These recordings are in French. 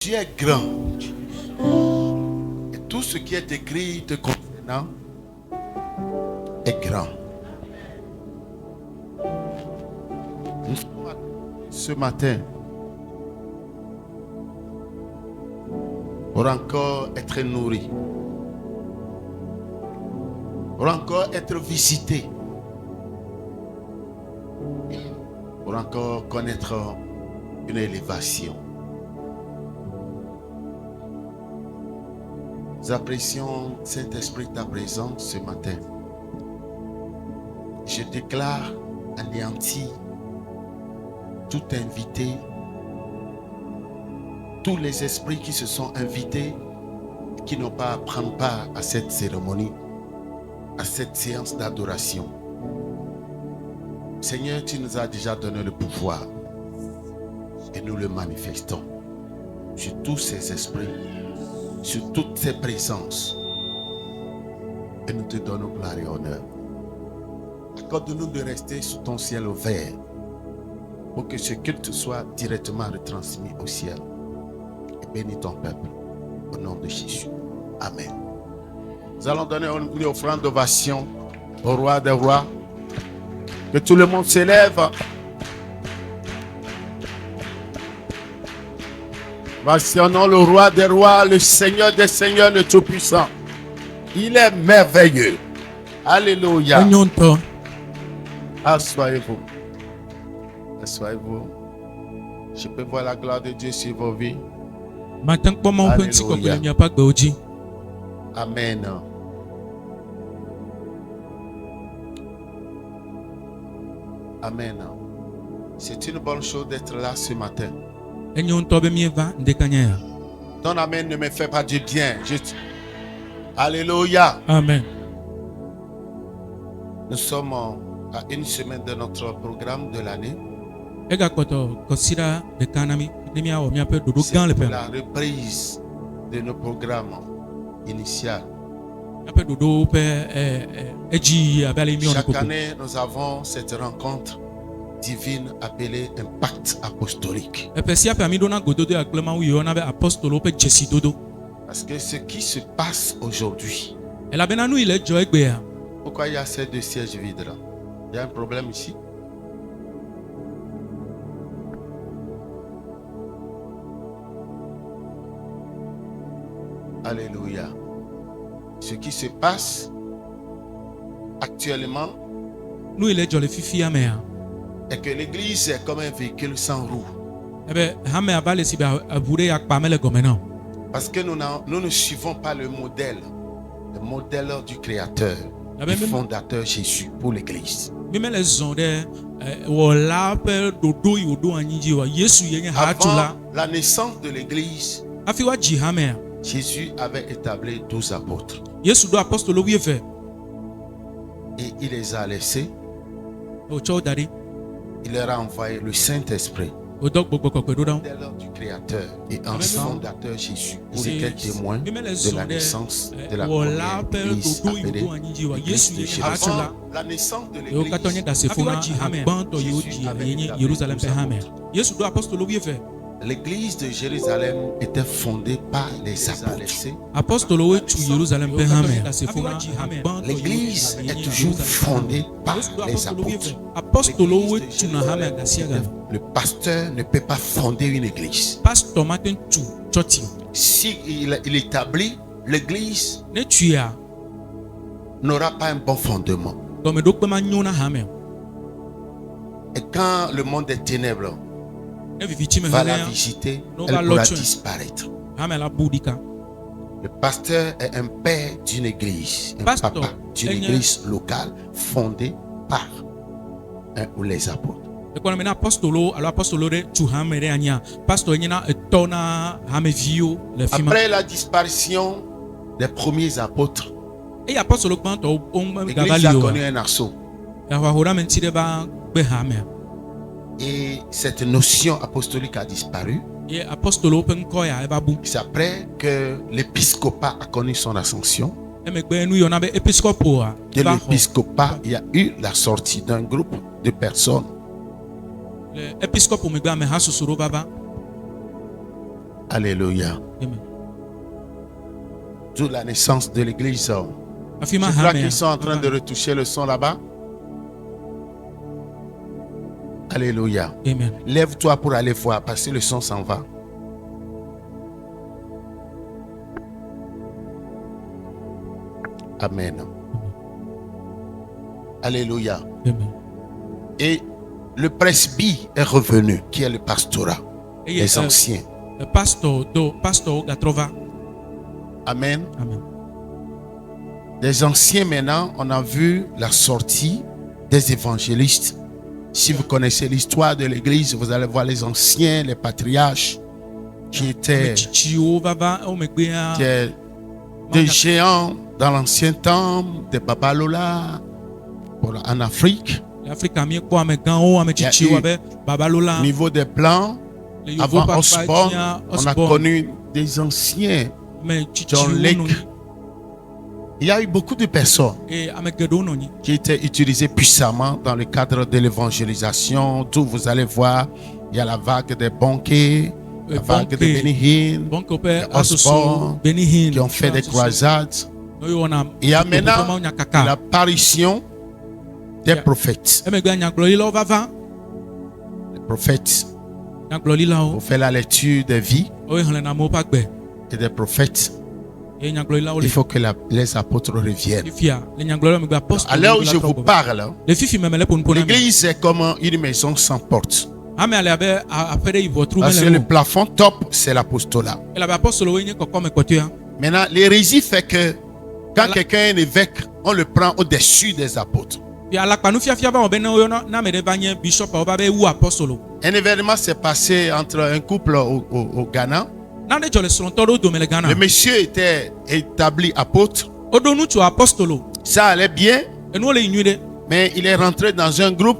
Tu es grand. Et tout ce qui est écrit te concernant est grand. Nous sommes ce matin pour encore être nourris, pour encore être visités, pour encore connaître une élévation. Nous apprécions, Saint-Esprit, ta présence ce matin. Je déclare anéanti tout invité, tous les esprits qui se sont invités, qui n'ont pas à prendre part à cette cérémonie, à cette séance d'adoration. Seigneur, tu nous as déjà donné le pouvoir et nous le manifestons sur tous ces esprits, sur toutes ces présences, et nous te donnons gloire et honneur. Accorde-nous de rester sous ton ciel ouvert pour que ce culte soit directement retransmis au ciel. Et bénis ton peuple au nom de Jésus. Amen. Nous allons donner une offrande d'ovation au roi des rois. Que tout le monde s'élève. Ovationons le roi des rois, le Seigneur des seigneurs, le Tout-Puissant. Il est merveilleux. Alléluia. Assoyez-vous. Assoyez-vous. Je peux voir la gloire de Dieu sur vos vies. Alléluia. Amen. Amen. C'est une bonne chose d'être là ce matin. Ton amen ne me fait pas du bien. Alléluia. Amen. Nous sommes à une semaine de notre programme de l'année. C'est la reprise de nos programmes initiaux. Chaque année, nous avons cette rencontre divine appelée un pacte apostolique. Parce que ce qui se passe aujourd'hui, pourquoi il y a ces deux sièges vides là? Il y a un problème ici? Alléluia. Ce qui se passe actuellement est que l'église est comme un véhicule sans roue. Parce que nous ne suivons pas le modèle du Créateur, du fondateur Jésus pour l'église. Avant la naissance de l'église, Jésus avait établi 12 apôtres. Et il les a laissés. Il leur a envoyé le Saint-Esprit, du Créateur et un fondateur Jésus. Ils étaient témoins de la naissance de la première église appelée l'église de Jérusalem. Avant la naissance de l'église, Jésus avait établi 12 apôtres. L'église de Jérusalem était fondée par les apôtres. L'église est toujours fondée par les apôtres. Le pasteur ne peut pas fonder une église. Si il établit l'église, n'aura pas un bon fondement. Et quand le monde des ténèbres va la visiter, elle pourra disparaître. Le pasteur est un père d'une église, un papa d'une église locale fondée par un ou les apôtres. Après la disparition des premiers apôtres, l'église a connu un assaut. Et cette notion apostolique a disparu. C'est après que l'épiscopat a connu son ascension. De l'épiscopat, il y a eu la sortie d'un groupe de personnes Alléluia. Amen. D'où la naissance de l'église. Afima Je crois hame qu'ils sont en train de retoucher le son là-bas. Alléluia. Amen. Lève-toi pour aller voir parce que le son s'en va. Amen. Alléluia. Amen. Et le presby est revenu, qui est le pastorat, Eye, les anciens. pastor gatrova. Amen. Amen. Les anciens maintenant, on a vu la sortie des évangélistes. Si vous connaissez l'histoire de l'église, vous allez voir les anciens, les patriarches, qui étaient des géants dans l'ancien temps, des Babalola en Afrique. Au niveau des Blancs, avant Osborne, on a connu des anciens, John Lake. Il y a eu beaucoup de personnes qui étaient utilisées puissamment dans le cadre de l'évangélisation. D'où vous allez voir, il y a la vague des banquets, la vague de Benny Hinn, Osborne, qui ont fait des croisades. Il y a maintenant l'apparition des prophètes. Les prophètes, vous faites la lecture des vies et des prophètes. Il faut que les apôtres reviennent. À l'heure où je vous parle, l'église est comme une maison sans porte. Parce que le plafond top, c'est l'apostolat. Maintenant, l'hérésie fait que quand quelqu'un est évêque, on le prend au-dessus des apôtres. Un événement s'est passé entre un couple au Ghana. Le monsieur était établi apôtre. Ça allait bien. Mais il est rentré dans un groupe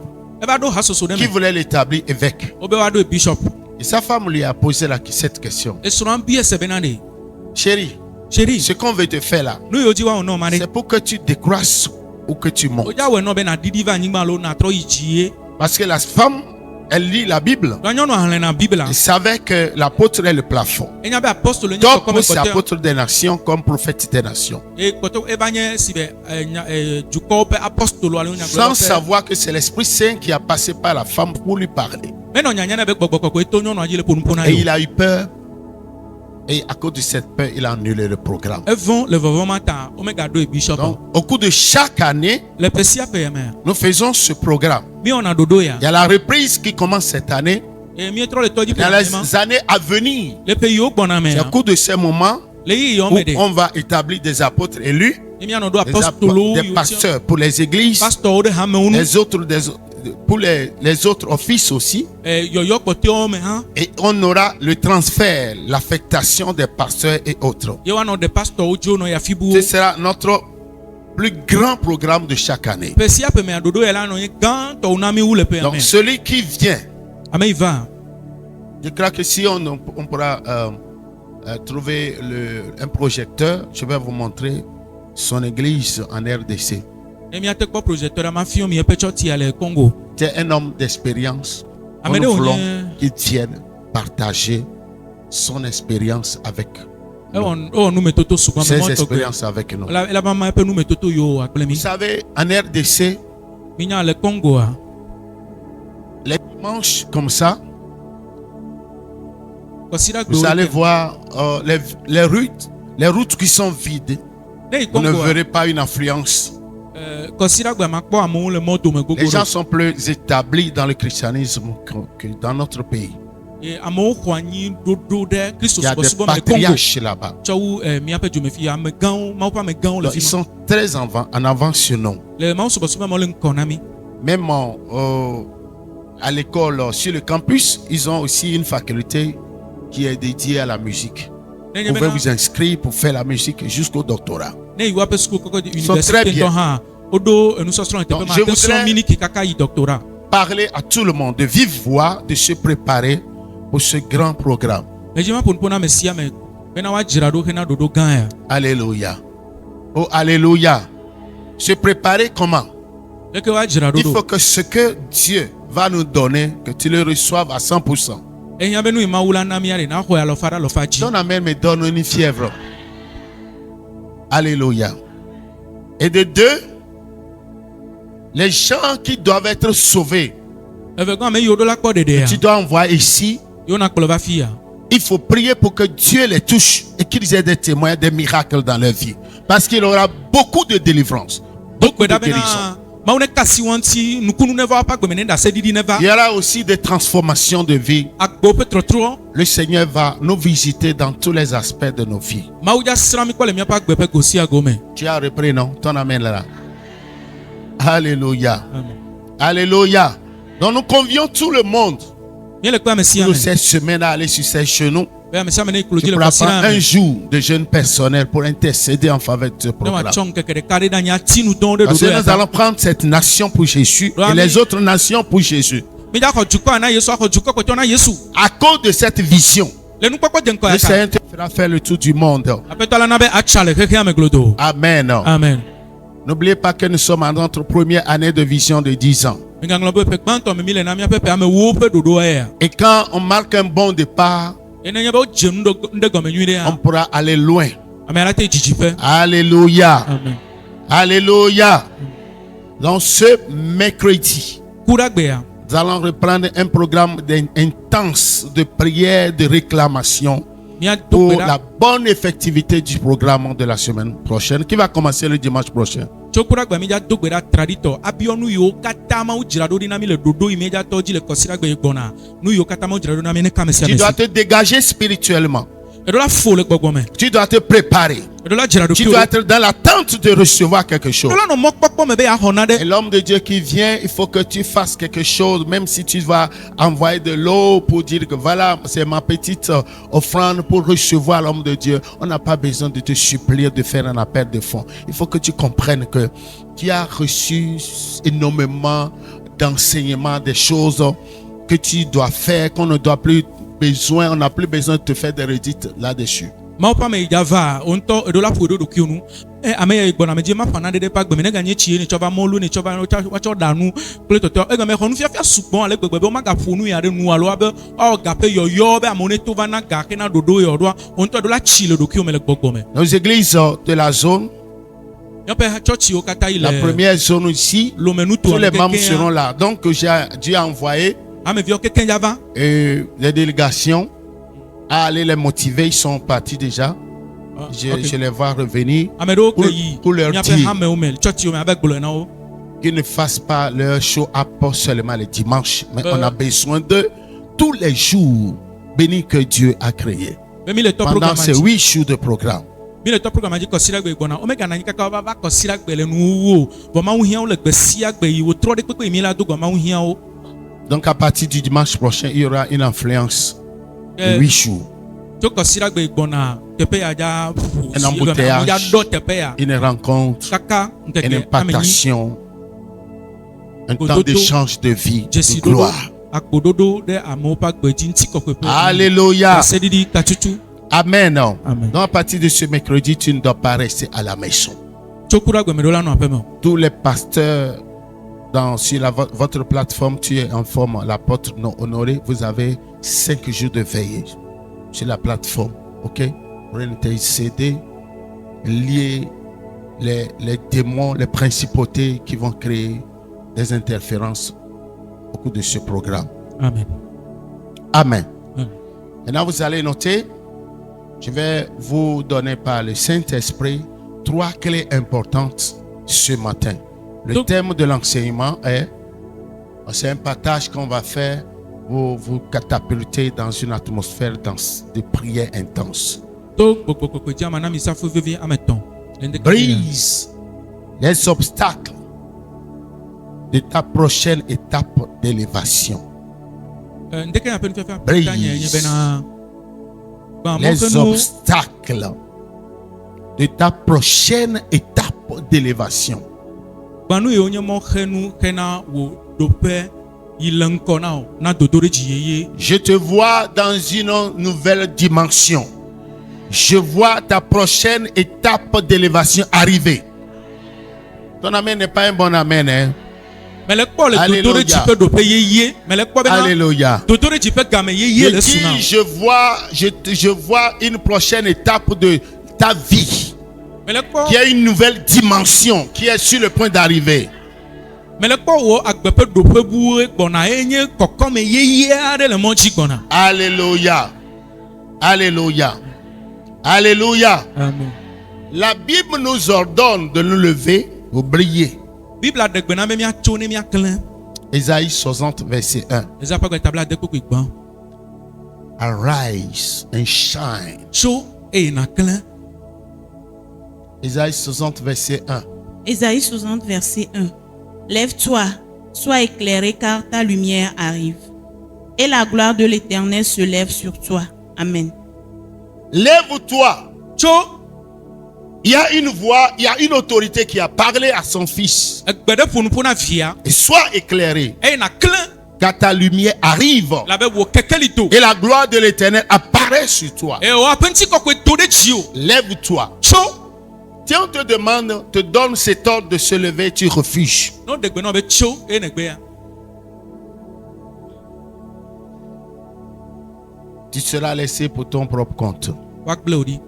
qui voulait l'établir évêque. Et sa femme lui a posé cette question. Chérie, ce qu'on veut te faire là, c'est pour que tu décroisses ou que tu montes. Parce que la femme, elle lit la Bible. Elle savait que l'apôtre est le plafond. Donc, c'est apôtre des nations comme prophète des nations. Sans savoir que c'est l'Esprit Saint qui a passé par la femme pour lui parler. Et il a eu peur. Et à cause de cette peur, il a annulé le programme. Donc, au cours de chaque année, nous faisons ce programme. Il y a la reprise qui commence cette année. Il y a les années à venir. C'est au cours de ces moments où on va établir des apôtres élus, des pasteurs pour les églises, les autres pour les autres offices aussi. Et on aura le transfert, l'affectation des pasteurs et autres. Ce sera notre plus grand programme de chaque année. Donc celui qui vient, je crois que si on pourra trouver un projecteur, je vais vous montrer son église en RDC. C'est un homme d'expérience. Nous voulons qu'il vienne partager son expérience avec nous. Ses expériences avec nous. Vous savez, en RDC, les dimanches comme ça, vous allez voir les routes qui sont vides. Vous ne verrez pas une affluence. Les gens sont plus établis dans le christianisme que dans notre pays. Il y a des patriarches là-bas. Ils sont très en avant sur nous. Même à l'école, sur le campus, ils ont aussi une faculté qui est dédiée à la musique. Vous pouvez vous inscrire pour faire la musique jusqu'au doctorat. Ils sont très bien. Donc, je voudrais parler à tout le monde de vive voix, de se préparer pour ce grand programme. Alléluia. Oh, alléluia. Se préparer comment? Il faut que ce que Dieu va nous donner, que tu le reçoives à 100%. Eya be nu imawula na miare na ho ya lo fara lo faji. Ton amen me donne une fièvre. Alléluia. Et de deux, les gens qui doivent être sauvés, Eve go ame yodo la kpo dede ya. tu dois envoyer ici. Yo na kpo lo va fi ya. Il faut prier pour que Dieu les touche et qu'ils aient des témoins, des miracles dans leur vie. Parce qu'il y aura beaucoup de délivrance, beaucoup de guérison. Maune kasi wanti nukunu neva pa gbemene da sedidi neva. Il y aura aussi des transformations de vie. Agbo petro tro. Le Seigneur va nous visiter dans tous les aspects de nos vies. Mauja srami kwa le mia pa gbepe gosi agome. Tu as repris, non? Ton amen là. Alléluia. Amen. Alléluia. Donc nous convions tout le monde Bien le kwa mesi pour amen. cette semaine à aller sur ses genoux. Be mesi amen ikulu Je jile prends kwa sina un amen. jour de jeûne personnel pour intercéder en faveur de ce Ne programme. wa chonke kede kare da nya tinu don de Parce dodo que ya. nous allons prendre cette nation pour Jésus et les autres nations pour Jésus. Mi da ko jukwa na Yesu ko jukwa ko tona Yesu. À cause de cette vision, Le nu kpokpo de nko le ya ka. Seigneur te fera faire le tour du monde. Apetola na be achale keke ame glodo. Amen. Amen. N'oubliez pas que nous sommes en notre première année de vision de 10 ans. Mi ga nglo be pe kpanto mi le na mi pepe ame wo pe dodo ya. Et quand on marque un bon départ, Ene nya be o jenu do ndego me nyude on ya. pourra aller loin. Ame ala te jijipe. Alléluia. Amen. Alléluia. Donc ce mercredi, Kura gbe ya. nous allons reprendre un programme intense de prière, de réclamation Mi a pour do la bonne effectivité du programme de la semaine prochaine qui va commencer le dimanche prochain. Chokura gbe mi ja do gbe da tradito abionu yo kata ma o jira do na mi le dodo imeja to ji le kosira gbe gbona. Nu yo kata ma o jira do na mi ne kamesi Tu dois amesi. te dégager spirituellement. E do la fo le gbogbo me. Tu dois te préparer. E do la jira do Tu ki o. dois être dans l'attente de recevoir quelque chose. Do la no mo kpokpo me be ya hona Et de. l'homme de Dieu qui vient, il faut que tu fasses quelque chose, même si tu vas envoyer de l'eau pour dire que voilà, c'est ma petite offrande pour recevoir l'homme de Dieu. On n'a pas besoin de te supplier de faire un appel de fonds. Il faut que tu comprennes que tu as reçu énormément d'enseignements, des choses que tu dois faire, qu'on ne doit plus besoin, on n'a plus besoin de te faire des redites là-dessus. Ma pa me java onto e do la fo do ki onu. E ame ya igbona me je ma fana de pa gbe me ne ga nye chi ni choba molu ni choba wa cho danu kle toto e ga me honu fiafia sugbon ale gbegbe o ma ga fonu ya de nu alo abe o ga pe yoyo be amone to va na ga ke na dodo yo do onto do la chi le do ki o me le gbogbo me. Nos églises de la zone, Yo pe church o kata ile. la première zone ici, Lo menu to tous les membres seront là. Donc j'ai envoyé ame vi o keke java. les délégations à aller les motiver. Ils sont partis déjà. Okay. Je les vois revenir Ame do ke yi. pour leur Nya pe dire ame o me church o me avec gbolo na o. qu'ils ne fassent pas leur show up seulement les dimanches. Mais on a besoin de tous les jours bénis que Dieu a créés. Be mi le to Pendant programme. ces 8 jours de programme. Mi le to programme ji kosira gbe gbona o me ga na nyika ka ba kosira gbe le nu wo bo ma hu hia o le gbe sia gbe yi wo tro de pepe mi la do go ma hu hia o. Donc à partir du dimanche prochain, il y aura une influence de 8 jours. To kosira gbe gbona tepe ya ja Un embouteillage, ya do tepe ya une rencontre, kaka une nkeke impactation, un temps Ododo, d'échange de vie, de Jesi dodo gloire. akpododo de amewo pa gbe ji ntsi kɔkɔe Alléluia. sedidi katutu. Amen. Amen. Donc à partir de ce mercredi, tu ne dois pas rester à la maison. Tsokura gbe me do la no aƒeme o. Tous les pasteurs sur votre plateforme, tu es en forme, l'apôtre non honoré, vous avez 5 jours de veillée sur la plateforme. Ok? Pour intercéder, lier les démons, les principautés qui vont créer des interférences au cours de ce programme. Amen. Amen. Amen. Maintenant, vous allez noter, je vais vous donner par le Saint-Esprit 3 clés importantes ce matin. Le Donc, thème de l'enseignement est, c'est un partage qu'on va faire pour vous catapulter dans une atmosphère de prière intense. To gbogbogbogbo ji ama na mi safo vevie ame tɔn. Le ndeke mi na. Brise les obstacles de ta prochaine étape d'élévation. Ndeke ya pe nu fiafia Brise. ta nye be na. Ba mo Les fe nu obstacles de ta prochaine étape d'élévation. ba nu ye onye mo xenu xena wo doƒe yi le ŋkɔ na o na dodo ɖe dzi yeye. Je te vois dans une nouvelle dimension. Je vois ta prochaine étape d'élévation arriver. Ton amen n'est pas un bon amen. Hein? Mais le quoi le dodo de Alléluia. jipe do pe yeye. Mais le quoi bena Alléluia. dodo de jipe game Je yeye le suna. dis, je vois une prochaine étape de ta vie, Mais le quoi qui est une nouvelle dimension, qui est sur le point d'arriver. mais le quoi wo agbepe do pe buwe gbona enye kokome yeye ade le monchi gbona. Alléluia. Alléluia. Alléluia. Amen. La Bible nous ordonne de nous lever pour briller. Bible de gbena me mia tso ne mia klen. Ésaïe 60, verset 1. Eza pa tabla de kokui gbon. Arise and shine. Tso e na klen. Ésaïe 60, verset 1. Ésaïe 60, verset 1. Lève-toi, sois éclairé car ta lumière arrive. Et la gloire de l'Éternel se lève sur toi. Amen. Lève-toi. Tso Il y a une voix, il y a une autorité qui a parlé à son fils. egbede pona via. Et sois éclairé, E na klen car ta lumière arrive. la be wo kekelito. Et la gloire de l'Éternel apparaît sur toi. E o apenti kokwe do de jio. Lève-toi. Tso Si on te demande, te donne cet ordre de se lever, tu refuses. no de gbena be tso e ne gbe ya. Tu seras laissé pour ton propre compte. Wa gble odi.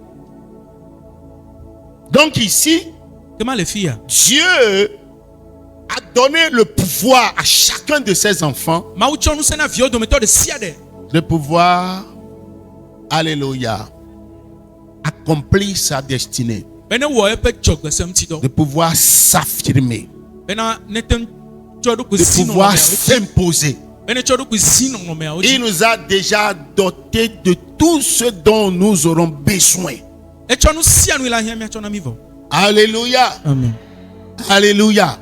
Donc ici, Kema le fia. Dieu a donné le pouvoir à chacun de ses enfants Ma u tso nu sena vio do meto de sia de. de pouvoir, alléluia, accomplir sa destinée, Bene wo e pe jogbesem ti do. de pouvoir s'affirmer, Bena neten tso do ku de si no pouvoir me. s'imposer. Bene tso do ku si no me. Il nous a déjà doté de tout ce dont nous aurons besoin. E tso nu sia nu la hia mi tso na mi vo. Alléluia, Amen. alléluia.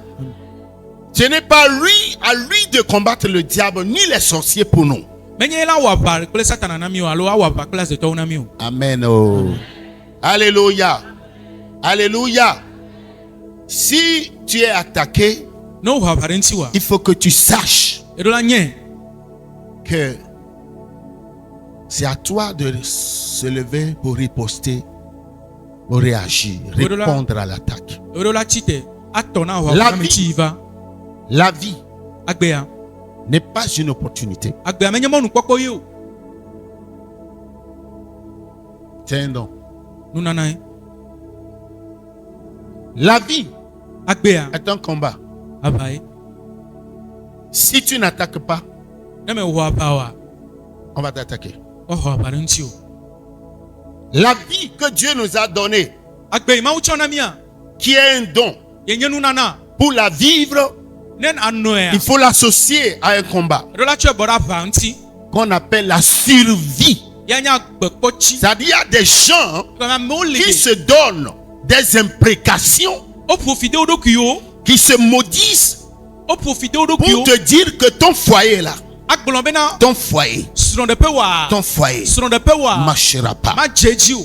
Ce n'est pas à lui de combattre le diable ni les sorciers pour nous. Menye la wa ba kple satana na mi o alo wa ba kple zeto na mi o. Amen. Oh. Alléluia. Alléluia. Si tu es attaqué, No wa ba renti wa. il faut que tu saches E do la nye. que c'est à toi de se lever pour riposter, pour réagir, Voilà. répondre à l'attaque. E do la chite atona wa La na mi vie. ti va. La vie Agbe ya. n'est pas une opportunité. Agbe ya menye mo nu kpokpo yi o. C'est un don. Nu nana yi. La vie Agbe ya. est un combat. Aba yi. Si tu n'attaques pas, Ne me wa ba wa. on va t'attaquer. O ho ba renti o. La vie que Dieu nous a donnée, Agbe yi ma u tso na mi a. qui est un don, Ye nye nu nana. pour la vivre, Nen ano ya. il faut l'associer à un combat E do la tso bora ba nti. qu'on appelle la survie. Ya nya gbekpo chi. C'est-à-dire, il y a des gens Kama mo le. qui se donnent des imprécations, O profite o do ki o. qui se maudissent O profite o do pour ki o. te dire que ton foyer là, Agbolon bena. ton foyer Sron de pe wa. Sron de pe wa. ne marchera pas. Ma jeji o.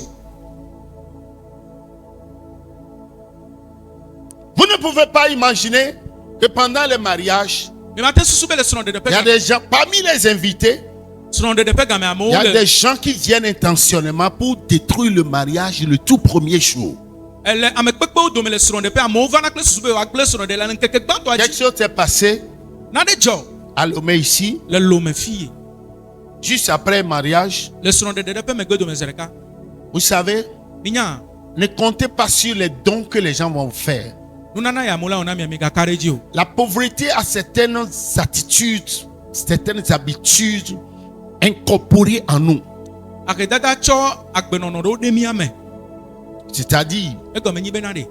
Vous ne pouvez pas imaginer que pendant le mariage, Me ma te susu be le sron de pe. il y a des gens, parmi les invités, Sron de pe game amo il y a le. des gens qui viennent intentionnellement pour détruire le mariage le tout premier jour. Ele ame kpekpe o do me le sron de pe amo va na kle susu be wa kle sron de la nkeke gbanto Quelque aji. chose s'est passé Na de jo. à Lomé ici, Le lo me fille. juste après le mariage. Le sron de pe me gbe do me zereka. Vous savez, Minya. ne comptez pas sur les dons que les gens vont faire. Nu nana ya mola ona mi amiga kareji o. La pauvreté a certaines attitudes, certaines habitudes incorporées en nous. Akedada tso agbenono do de mi ame. C'est-à-dire, E go me nyi be na de.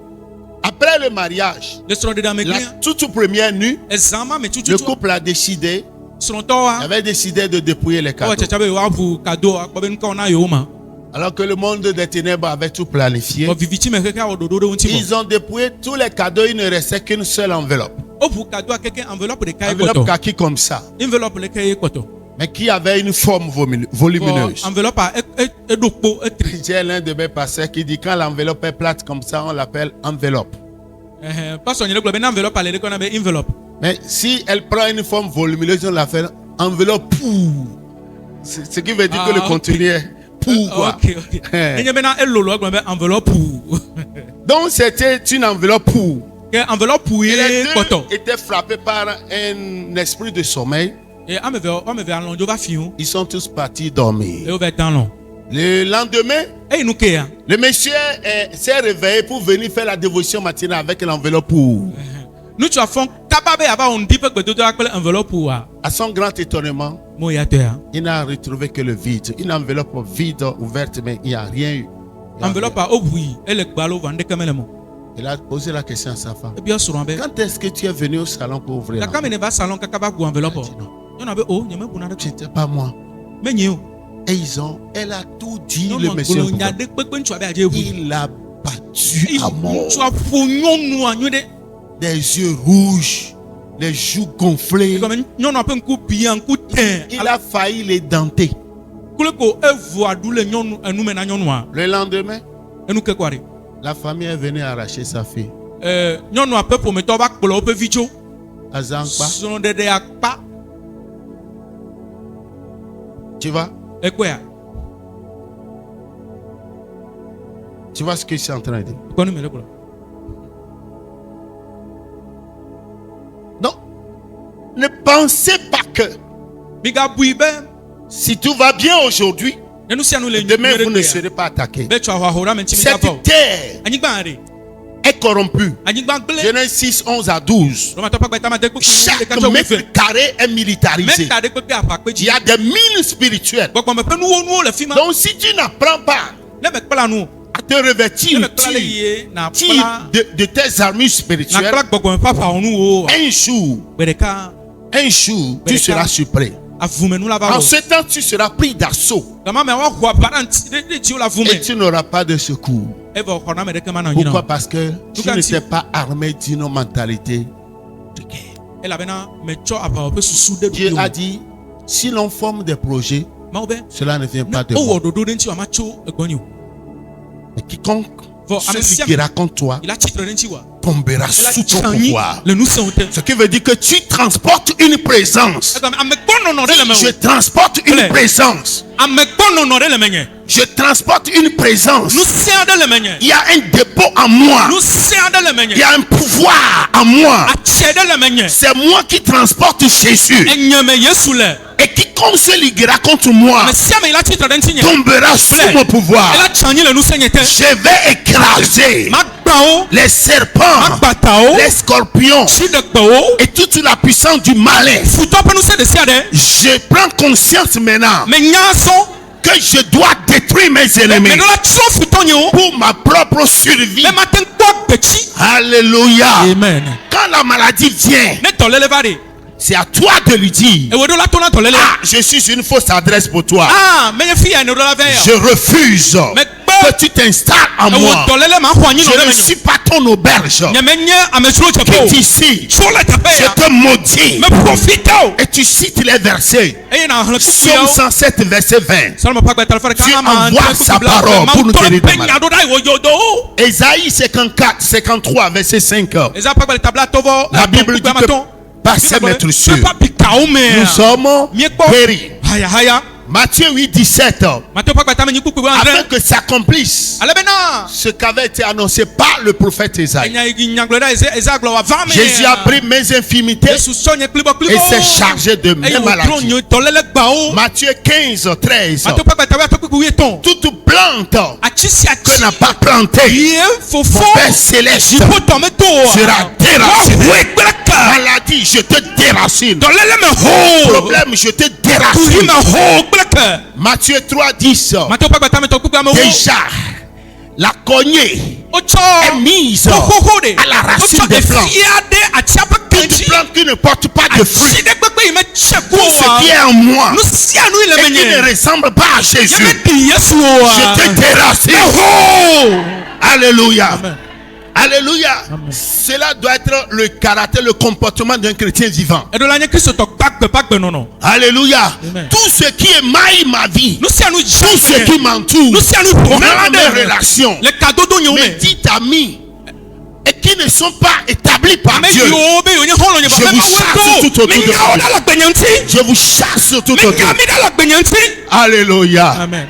après le mariage, Le sron de da me la glia. toute première nuit, Exama me le tutu. couple a décidé, Sron to wa. avait décidé de dépouiller les O cadeaux. chacha be wa vu cadeau akpo be nko na yo ma. Alors que le monde des ténèbres avait tout planifié. O viviti me keke o do do unti mo. Ils ont dépouillé tous les cadeaux, il ne restait qu'une seule enveloppe. O vu cadeau akeke enveloppe de kai Enveloppe koto. kaki comme ça, Enveloppe le kai koto. mais qui avait une forme volumineuse. Enveloppe a do po etri. J'ai l'un de mes pasteurs qui dit quand l'enveloppe est plate comme ça, on l'appelle enveloppe. Parce que globe na enveloppe ale ko na be enveloppe. Mais si elle prend une forme volumineuse, on l'appelle enveloppe pour. Ce qui veut dire que le Ah, contenu est pour quoi. OK. Enye be na elolo globe enveloppe. Donc c'était une enveloppe pour. ke enveloppe Et les pouye poto deux étaient frappés par un esprit de sommeil. et ameve alonjo va fiu Ils sont tous partis dormir. et over talon Le lendemain, e nu ke ya le monsieur s'est réveillé pour venir faire la dévotion matinale avec l'enveloppe pour. nu tu afon kababe aba on dit pe gbedodo akle enveloppe wa À son grand étonnement, mo ya te ya il n'a retrouvé que le vide. Une enveloppe vide, ouverte, mais il n'y a rien eu. Il y a enveloppe a obui ele gbalo va ndeke melemo rien. Il a posé la question à sa femme. e bi suru be Quand est-ce que tu es venu au salon pour ouvrir la kamene va salon kakaba ku enveloppe yona be o nyame bu na de C'était pas moi. menye o Et elle a tout dit, no le mo monsieur. golo nya de pepe ntu abe aje ebu Il l'a battu à mort. ntu afo nyonu anyu de Des yeux rouges, les joues gonflées. comme nyonu ape nku bia nku ten Il a failli les denter. kule ko evu adu le nyonu enu me na nyonu a Le lendemain, enu ke kware la famille est venue arracher sa fille. nyɔnu aƒe ƒometɔ va kplɔ woƒe vidzo Azankpa, srɔ̃ɖeɖe akpa tu vois? ekpea Tu vois ce que je suis en train de dire? kɔnu mele kplɔ Non. Ne pensez pas que migabui be si tout va bien aujourd'hui, nenu sia nu le demain vous ne nyuie serez pas attaqués. be tso ahɔahɔ me ntsi mi gavɔ Cette terre anyigba re est corrompue. anyigba gble Genèse 6, 11 à 12. romatɔ ƒe gbɛtama de kpekpe Chaque ɖeka tsɔ mètre wuive carré est militarisé. mɛta ɖe kpekpe aƒakpe Il dzi y a des mines spirituelles. gbɔgbɔme ƒe nuwo le fi ma Donc si tu n'apprends pas ne me kpla nu à te ne revêtir, me kpla le yie na tire kpla de tes armures na spirituelles, kpla gbɔgbɔme ƒe aƒawɔ nuwo un jour, gbe ɖeka tu seras surpris. avumenu la va En wɔ ce temps, tu seras pris d'assaut gama mɛ woaho aba ɖe ŋuti wo le avume et tu n'auras pas de secours. evɔ xɔna me ɖeke ma na Pourquoi? nyina Parce que tu Pourquoi n'étais pas armé d'une mentalité de guerre. elabena metsɔ aʋawɔ ƒe susu ɖe Dieu ɖoɖo a dit, si l'on forme des projets, mawo be cela ne vient ne pas de wowɔ moi. ɖoɖo ɖe ŋuti wòama tso egbɔnye o Mais quiconque vɔ ame se sia liguera contre toi il a tsitre ɖe ŋuti wa tombera ela sous ton tsanyi pouvoir. le ŋusẽwo te Ce qui veut dire que tu transportes une présence. egame ame gbɔnɔnɔ ɖe le me Je o transporte une Claire. présence. ame gbɔnɔnɔ ɖe le menye Je transporte une présence. ŋusẽ aɖe le menye Il y a un dépôt en moi. ŋusẽ aɖe le Il menye y a un pouvoir en moi. atse ɖe le menye C'est moi qui transporte Jésus. enye me yesu le Et quiconque se liguera contre moi ame sia me il a tsitre ɖe ŋuti nye tombera sous Claire. mon pouvoir. ela tsanyi le ŋusẽ nye te Je vais écraser magbã wo les serpents, magbata wo les scorpions tsi ɖe gbe wo et toute la puissance du malin. futɔ ƒe ŋusẽ ɖe sia ɖe Je prends conscience maintenant menya sɔn que je dois détruire mes ennemis me ɖo la tsrɔ̃ futɔ nye wo pour ma propre survie. be mate ŋu kpɔ gbetsi Alléluia. amen Quand la maladie vient, ne dɔléle va ɖe c'est à toi de lui dire, ewo ɖo la to na dɔléle ah, je suis une fausse adresse pour toi. menye fi ya ne ɖo la vɛ Je ya refuse me que gbe tu t'installes en ewo moi. dɔléle ma xɔ anyi nɔ Je ɖe ne me suis pas ton auberge. nye me nye amedzro dzeƒe o Quitte ici. tso le teƒe Je ya te maudis. me profite o Et tu cites les versets. eye na hlẽ Psaume kukuyawo 107, verset 20. sɔlɔmɔ ƒe agbɛta ɖe Tu ɖeka ma envoies sa parole pour nous tenir de malade. nya ɖo ɖa yi wo yodo Ésaïe 54, 53, verset 5. eza ƒe agbɛta bla tɔvɔ La Bible dit que par ses maîtres sûrs, pas bikawo me nous sommes miekpɔ péris. hayahaya Matthieu 8, 17. Matthieu ƒe agbɛta me nyi kpukpu Afin andre que s'accomplisse ale bena ce qu'avait été annoncé par le prophète Ésaïe. enya yi nyagblɔɖa eza gblɔ wòava me Jésus a pris mes infirmités Yesu sɔ nye klibɔ et s'est chargé de mes eye wòdrɔ maladies. nye dɔléle gbawo Matthieu 15, 13. Matthieu ƒe agbɛta ƒe kpukpu wuietɔn Toute plante atsi sia que n'a tsi pas plantée, ye fofo mon Père céleste dziƒo tɔme to sera déraciné. woe kple ka Maladie, je te déracine. dɔléle me ho Problème, je te tuhi déracine. me ho kple ke Matthieu 3, 10. Matthieu ƒe agbɛta me tɔ kpukpu amewo Déjà, la cognée est wotsɔ mise xoxo de à la racine wotsɔ des plantes. efia ɖe atia ƒe Toute kedzi plante qui ne porte pas de atsi fruits, ɖe kpekpe yi me tse ku tout o ce qui est en moi nu sia nu yi le et qui ne menye ressemble pas à Jésus, yeme di Yesu o je te déracine. ho Alléluia. Amen. Alléluia. Cela doit être le caractère, le comportement d'un chrétien vivant. eɖo la nye kristotɔ gbagbenɔnɔ Alléluia. Amen. Tout ce qui émaille ma vie, nu sia nu tout ce dze qui m'entoure, nu sia nu ƒo même xlã mes ɖe relations, le kadodo nyewo mes me 10 amis, et qui ne sont pas établis par ame Dieu, yiwo be yonye xɔlɔ nye Je ba vous chasse tout autour de menya wo vous. ɖe le gbenye ŋuti je vous chasse tout autour. menya mi ɖe le gbenye ŋuti Alléluia. amen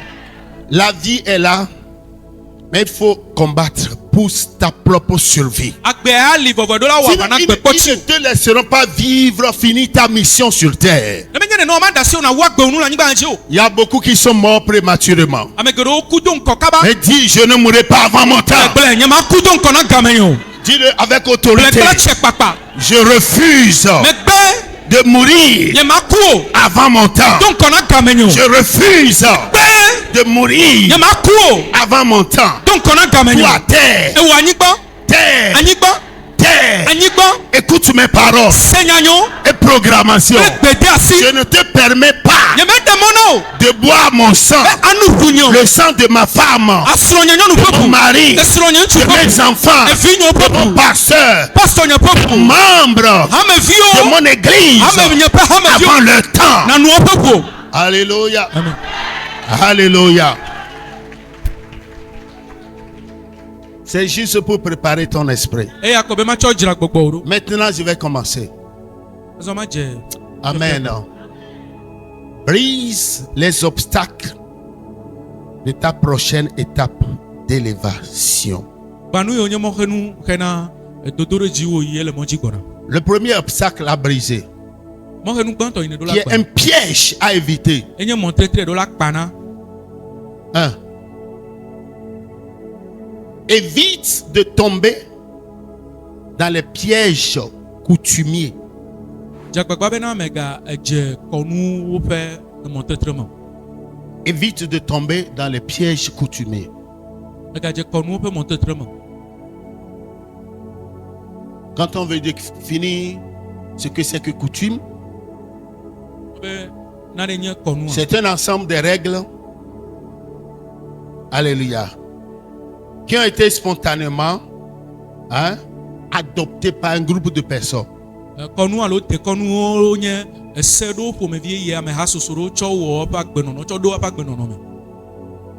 La vie est là, mais il faut combattre pour ta propre survie. agbe ali vovodo la wa Sinon, bana ils gbe ne poti te laisseront pas vivre, finir ta mission sur terre. le menye no ma da se na wa gbe onu la nyigba nje o Il y a beaucoup qui sont morts prématurément. amegero ku don ko kaba Mais dis, je ne mourrai pas avant mon temps. egble nye ma ku don ko na gameyo Dis-le avec le autorité. kla che papa Je refuse megbe de mourir nye ma ku o avant mon temps. don ko na gameyo Je refuse be de mourir nye ma ku o avant mon temps. don ko na gameyo Toi, terre, e wa anyigba terre, anyigba terre, anyigba écoute mes paroles senyanyo et programmation. egbede asi Je ne te permets pas nye me demono de boire mon sang, anu hunyo le sang de ma femme, asronye nyonu mon popu mari, esronye ntu de mes popu enfants, evinyo de mon popu pasteur, pastor nye popu membre hame de vio mon église hame nye pe hame vio avant le temps. na nuo popu Alléluia. amen Alléluia. C'est juste pour préparer ton esprit. e yakobe ma cho jira gbogbo oru Maintenant, je vais commencer. zo ma je Amen. Brise les obstacles de ta prochaine étape d'élévation. banu yo nye mo henu hena dodoro jiwo yi ele mo ji gbona Le premier obstacle à briser, mo henu gbanto ine do la qui est pa un piège à éviter. enye mo tretre do la pana 1. Évite de tomber dans les pièges coutumiers. jagbagba be na mega eje konu wo pe mo tretre mo Évite de tomber dans les pièges coutumiers. mega je konu wo pe mo tretre mo Quand on veut définir ce que c'est que coutume, be na de nye konu c'est un ensemble de règles, alléluia, qui ont été spontanément adoptées par un groupe de personnes. kɔnu alo te kɔnuwo nye ese ɖo ƒomevi eye ame hasoso ɖo tsɔ wɔ woƒe agbenɔnɔ tsɔ ɖo woƒe agbenɔnɔ me.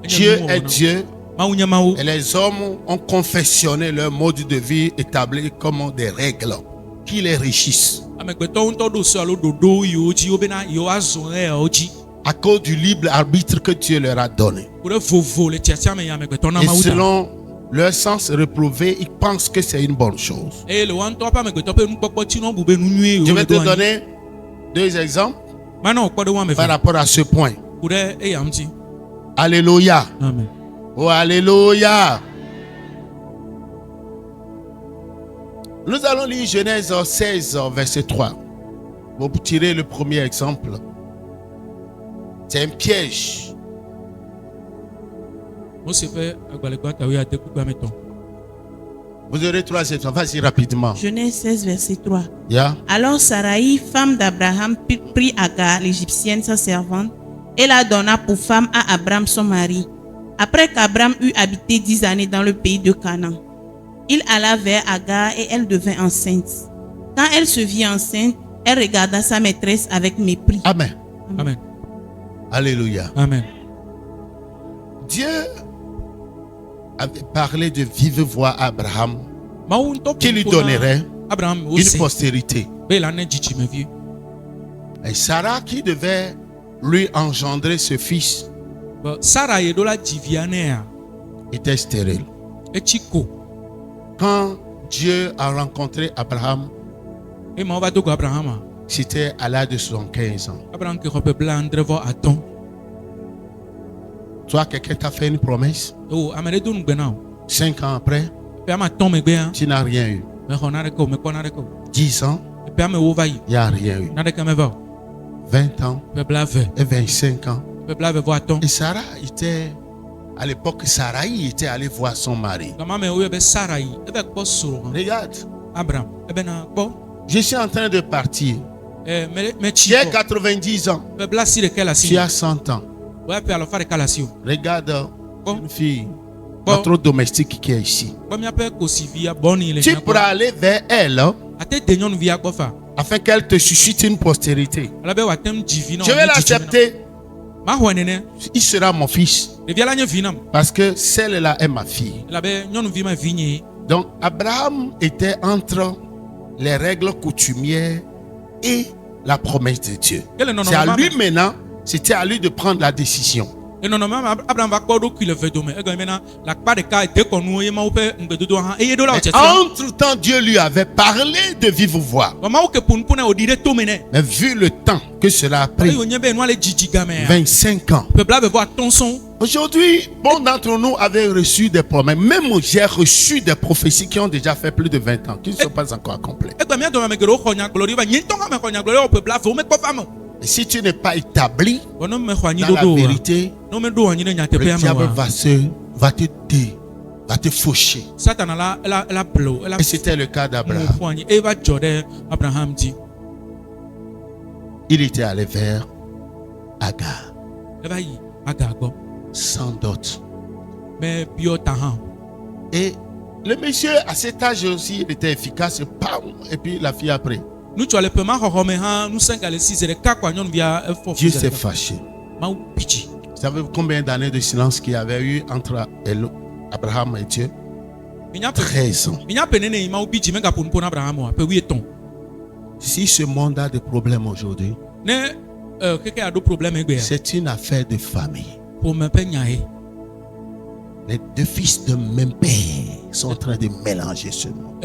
Enye Dieu nuwɔwɔ est na- Dieu Mawu nye Mawu. et les hommes ont confectionné leur mode de vie établi comme des règles qui les régissent Amegbetɔwo ŋutɔ ɖo se alo ɖoɖo yiwo dzi wobena yewo azɔ ɣe yawo dzi. à cause du libre arbitre que Dieu leur a donné. Ku ɖe vovo le tiatia me yi amegbetɔ na Et Mawu ta. selon leur sens réprouvé, ils pensent que c'est une bonne chose. Eye le wa ŋutɔ ƒe amegbetɔ ƒe nukpɔkpɔ tsi na wo bu be nu nyuie Je yiwo vais le te ɖo anyi. donner 2 exemples Mana wòkpɔ ɖe wo ame par eve. rapport à ce point. Ku ɖe eya ŋuti. Alléluia. Amen. Oh, alléluia. Nous allons lire Genèse 16, verset 3. Pour tirer le premier exemple. C'est un piège. Mose ƒe agbalẽgba tawoe ade kugbe ame etɔ̃. Vous aurez 3 exemples. Vas-y rapidement. Genèse 16, verset 3. Yeah. Alors Sarai, femme d'Abraham, prit Agar, l'Égyptienne, sa servante, et la donna pour femme à Abraham, son mari. Après qu'Abraham eut habité 10 années dans le pays de Canaan, il alla vers Agar et elle devint enceinte. Quand elle se vit enceinte, elle regarda sa maîtresse avec mépris. Amen. Amen. Alléluia. Amen. Dieu avait parlé de vive voix à Abraham Mawu ŋutɔ qui lui ƒo na donnerait Abraham une wose postérité. be la ne dzidzimevi. Et Sarah qui devait lui engendrer ce fils Sara ye ɖo la dzivia nea était stérile. etsi ko. Quand Dieu a rencontré Abraham, Eye Mawu va do go Abrahama. c'était à l'âge de 75 ans. Abraham ke xɔ ƒe blaadre-vɔ-atɔ̃. Toi, quelqu'un t'a fait une promesse. O ame ɖe do nugbe na o. 5 ans après, Ƒe ame atɔ̃ megbea tu n'as rien eu. mexɔ naneke o, mekpɔ naneke o. 10 ans, Ƒe ame wo va yi il n'y a rien eu. naneke meva o. 20 ans Ƒe blaeve, et 25 ans. ƒe blaeve-vɔ-atɔ̃. Et Sarah était, à l'époque, Sarai était allée voir son mari. Gama me woyɔ be Sara yi eve kpɔ srɔ̃ hã. Regarde, Abraham ebena kpɔ. je suis en train de partir. Metsi J'ai kɔ. 90 ans. Ƒe bla asi ɖeke le asi. Tu as 100 ans. Woya ƒe alɔfa ɖeka le asi o. Regarde Bon. une fille, Bon. notre domestique qui est ici. Kpɔ míaƒe kosivia bɔni le Tu mía pourras gbɔ. aller vers elle Ate de nyɔnuvia gbɔ fa. afin qu'elle te suscite une postérité. Ale be wòate ŋu dzi vi na Je vais l'accepter. Mahɔe nene. Il sera mon fils. Ɖevia la nye vi nam. Parce que celle-là est ma fille. Elabe nyɔnuvi ma vi nye. Donc, Abraham était entre les règles coutumières et la promesse de Dieu. Ke le C'est à nɔnɔme lui maintenant, c'était à lui de prendre la décision. Et non, même Abraham va quoi qu'il le fait demain. Et maintenant, la part de cas est déconnue. Il m'a offert un peu de doigt. Et il est là. Entre-temps, Dieu lui avait parlé de vive voix. Mais vu le temps que cela a pris, 25 ans. Aujourd'hui, bon d'entre nous avaient reçu des promesses. Même j'ai reçu des prophéties qui ont déjà fait plus de 20 ans, qui ne sont pas encore accomplies. Et si tu n'es pas établi dans la vérité, le diable va te faucher. Et c'était le cas d'Abraham. Il était allé vers Agar, sans dot. Et le monsieur, à cet âge aussi, il était efficace. Et puis la fille a pris. Dieu s'est fâché. Vous savez combien d'années de silence qu'il y avait eu entre Abraham et Dieu? 13 ans. Si ce monde a des problèmes aujourd'hui, c'est une affaire de famille. Les deux fils de même père sont en train de mélanger ce monde.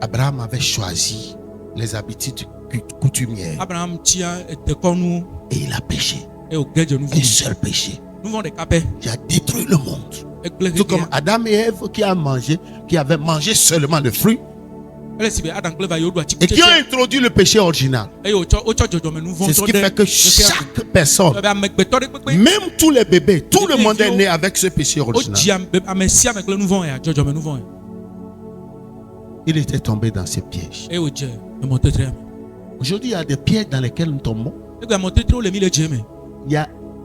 Abraham avait choisi les habitudes coutumières. Et il a péché. Un seul péché qui a détruit le monde. Tout comme Adam et Ève qui avaient mangé seulement le fruit et qui ont introduit le péché original. C'est ce qui fait que chaque personne, même tous les bébés, tout le monde est né avec ce péché original. Il était tombé dans ces pièges. Aujourd'hui, il y a des pièges dans lesquels nous tombons.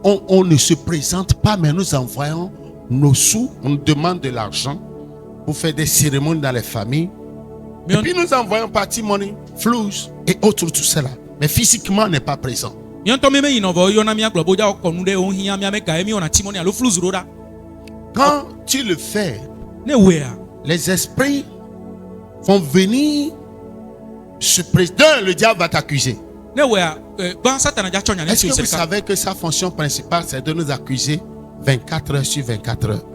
On ne se présente pas, mais nous envoyons nos sous, on demande de l'argent pour faire des cérémonies dans les familles. Et puis nous envoyons party money, flous et autres, tout cela. Mais physiquement, on n'est pas présent. Quand tu le fais, les esprits vont venir se présenter. Le diable va t'accuser. Est-ce que vous savez que sa fonction principale, c'est de nous accuser 24 heures sur 24 heures?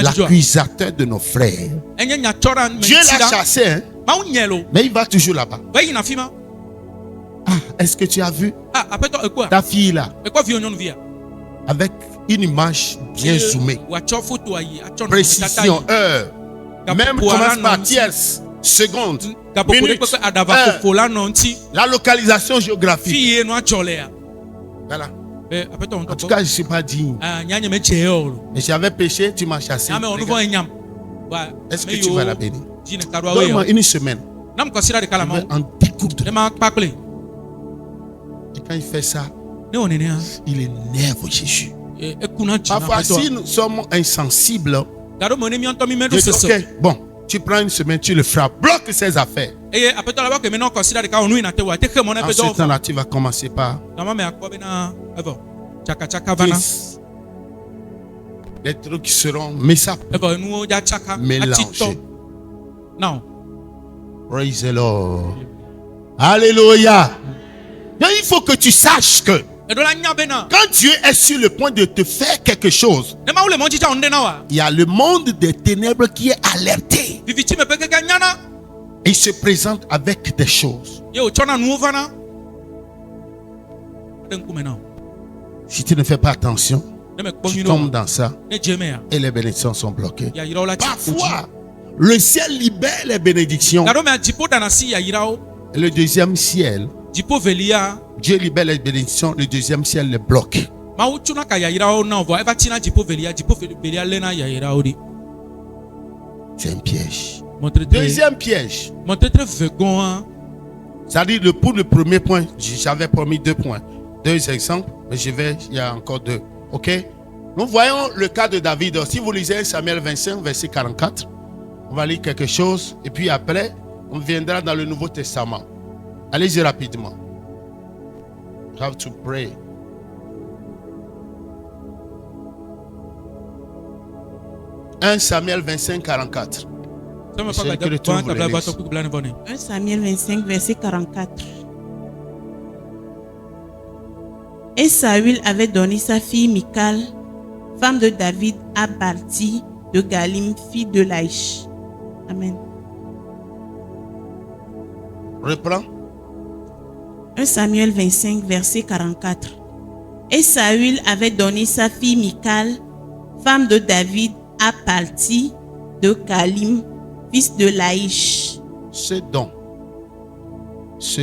L'accusateur de nos frères. Dieu l'a chassé, hein? Mais il va toujours là-bas. Est-ce que tu as vu ta fille là avec une image bien zoomée, précision, heure, même commence par tierce, seconde, minute, heure, la localisation géographique. Voilà. En tout cas, je ne suis pas digne. Mais j'avais péché, tu m'as chassé. Est-ce que tu vas la bénir? Donne-moi une semaine. Je vais en découdre. Et quand il fait ça, il énerve Jésus. Parfois, si nous sommes insensibles, je dis, ok, bon, tu prends une semaine, tu le frappes, bloque ses affaires. Ensuite, là, tu vas commencer par les trucs qui seront mélangés. Praise the Lord. Alléluia. Donc, il faut que tu saches que quand Dieu est sur le point de te faire quelque chose, il y a le monde des ténèbres qui est alerté. Il se présente avec des choses. Si tu ne fais pas attention, tu tombes dans ça et les bénédictions sont bloquées. Parfois, le ciel libère les bénédictions. Le deuxième ciel, Dieu libère les bénédictions, le deuxième ciel les bloque. C'est un piège. Deuxième piège. C'est-à-dire, pour le premier point, j'avais promis 2 points. 2 exemples, mais il y a encore 2. Ok? Nous voyons le cas de David. Si vous lisez Samuel 25, verset 44, on va lire quelque chose. Et puis après, on viendra dans le Nouveau Testament. Allez-y rapidement. You have to pray. « 1 Samuel 25, 44. Celui qui le trouve, le laisse. 1 Samuel 25, verset 44. Et Saül avait donné sa fille Michal, femme de David, à Balti de Galim, fille de Laïch. Amen. Reprends. 1 Samuel 25, verset 44. Et Saül avait donné sa fille Michal, femme de David, à Balti de Galim, fils de Laïch. Ce don, ce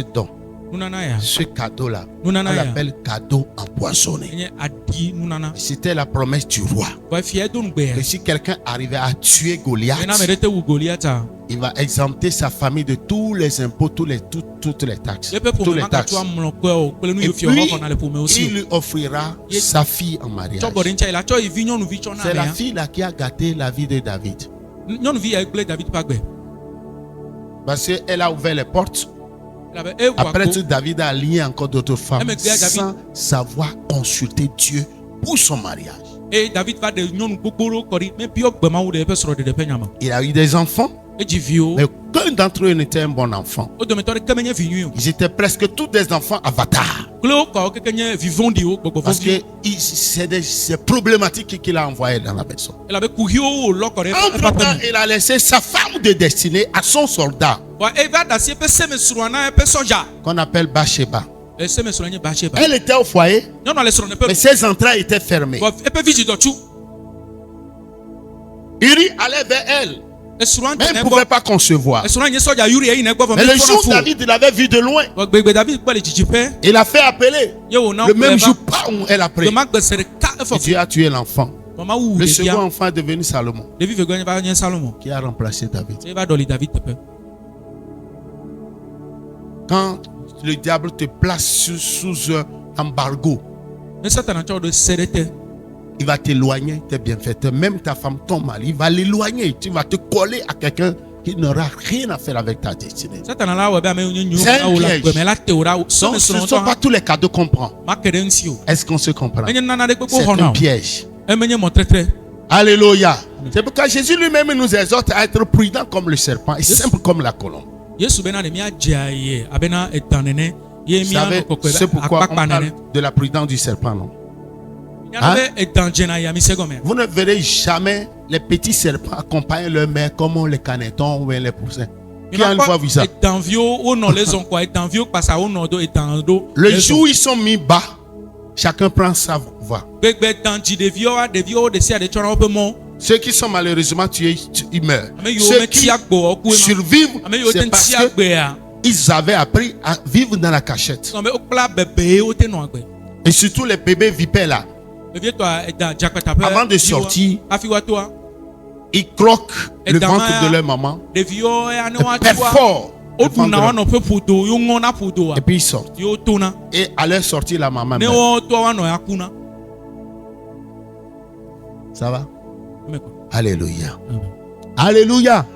cadeau-là, on Nunana ya. l'appelle cadeau empoisonné. Enye adi nunana. C'était la promesse du roi. Wa fie do ngbe Que ya. si quelqu'un arrivait à tuer Goliath, Ena merete wu Goliata. il va exempter sa famille de tous les impôts, toutes les taxes. Yepe Tous pour les me taxes. maka mlo ko o pele nu Et yo fie puis, ho na le pour me aussi. il lui offrira sa fille en mariage. Cho bodi ncha ila cho ivi nyonu vi cho na C'est la ya. fille là qui a gâté la vie de David. Nyonu vi ya gble David pagbe. Parce qu'elle a ouvert les portes. La be e wa Après ko. tout, David a lié encore d'autres femmes Elle me dit à David. sans savoir consulter Dieu pour son mariage. E David va de nyonu gbogboro kori me bi ogbema wo de pe soro de pe nyama. Il a eu des enfants, E ji vi o. mais aucun d'entre eux n'était un bon enfant. O do me tore kemenye vi nyu. Ils étaient presque tous des enfants avatars. Klo ko kekenye vivondi o gbogbo Parce fondi. que c'est des problématiques qu'il a envoyées dans la personne. E la be kuhio o lokore Entre temps, il a laissé sa femme de destinée à son soldat, wa e va da si pe seme suruana e pe soja. qu'on appelle Bathsheba. E seme suranye ba sheba. Elle était au foyer, Nyonu ale soro ne pe. mais ses entrailles étaient fermées. Wa e pe viji do chu. Uri allait vers elle, E suruan mais elle ne ne gbo. pouvait pas concevoir. E suruan ye soja yuri e ine gbo Mais le jour où David l'avait vu de loin, Wa gbegbe David gbo le jiji pe. il a fait appeler. Ye wo na Le même jour, pam, elle a pris. de ma gbesere ka e fo. Dieu a tué l'enfant. Mama wu Le de second bia. enfant est devenu Salomon, Devi ve gwen ba nye Salomon. qui a remplacé David. E va doli David tepe. Quand le diable te place sous un embargo, Ne Satan cho de serete. il va t'éloigner tes bienfaiteurs. Même ta femme, ton mari, il va l'éloigner. Tu vas te coller à quelqu'un qui n'aura rien à faire avec ta destinée. Satan la we ba me nyu C'est un na la piège. gbe me la te ora so Donc, me ce ne soro sont to. pas tous les cadeaux qu'on prend. Ma kere nsi o. Est-ce qu'on se comprend? Enye nana de gbogbo C'est hona. un piège. E menye mo tretre. Alléluia. C'est pourquoi Jésus lui-même nous exhorte à être prudent comme le serpent et simple comme la colombe. Yesu bena de mi ajaye abena etanene. Ye Vous mi savez, an kokwe c'est pourquoi on akpakpa parle nene. de la prudence du serpent, non? Nyana be etanjena ya mi segome. Vous ne verrez jamais les petits serpents accompagner leur mère comme les canetons ou les poussins. Qui a une fois vu ça? Etanvio o no les on quoi etanvio passa o no do etando. Le jour où ils sont mis bas, chacun prend sa voie. Gbegbe tanji devio de sia de chona ope mo. Ceux qui sont malheureusement tués, ils meurent. Ame yo Ceux me qui tiagbo oku ema. survivent, Ame yo c'est ten parce tiagbe ya. qu'ils avaient appris à vivre dans la cachette. So me okla bebe o te no agbe. Et surtout les bébés vipères là, Bebie toi edan jakpata pe. avant de sortir, afi wa toi. ils croquent le Dans ventre ma- de leur maman, Devio ya ne wa toi. perforent le O ventre de na leur- wa no pe podo yo ngona podo a. et puis ils sortent. Yo tona. Et à leur sortie, la maman Ne meurt. o to wa no ya kuna. Ça va? Ame ko. Alléluia. Alléluia.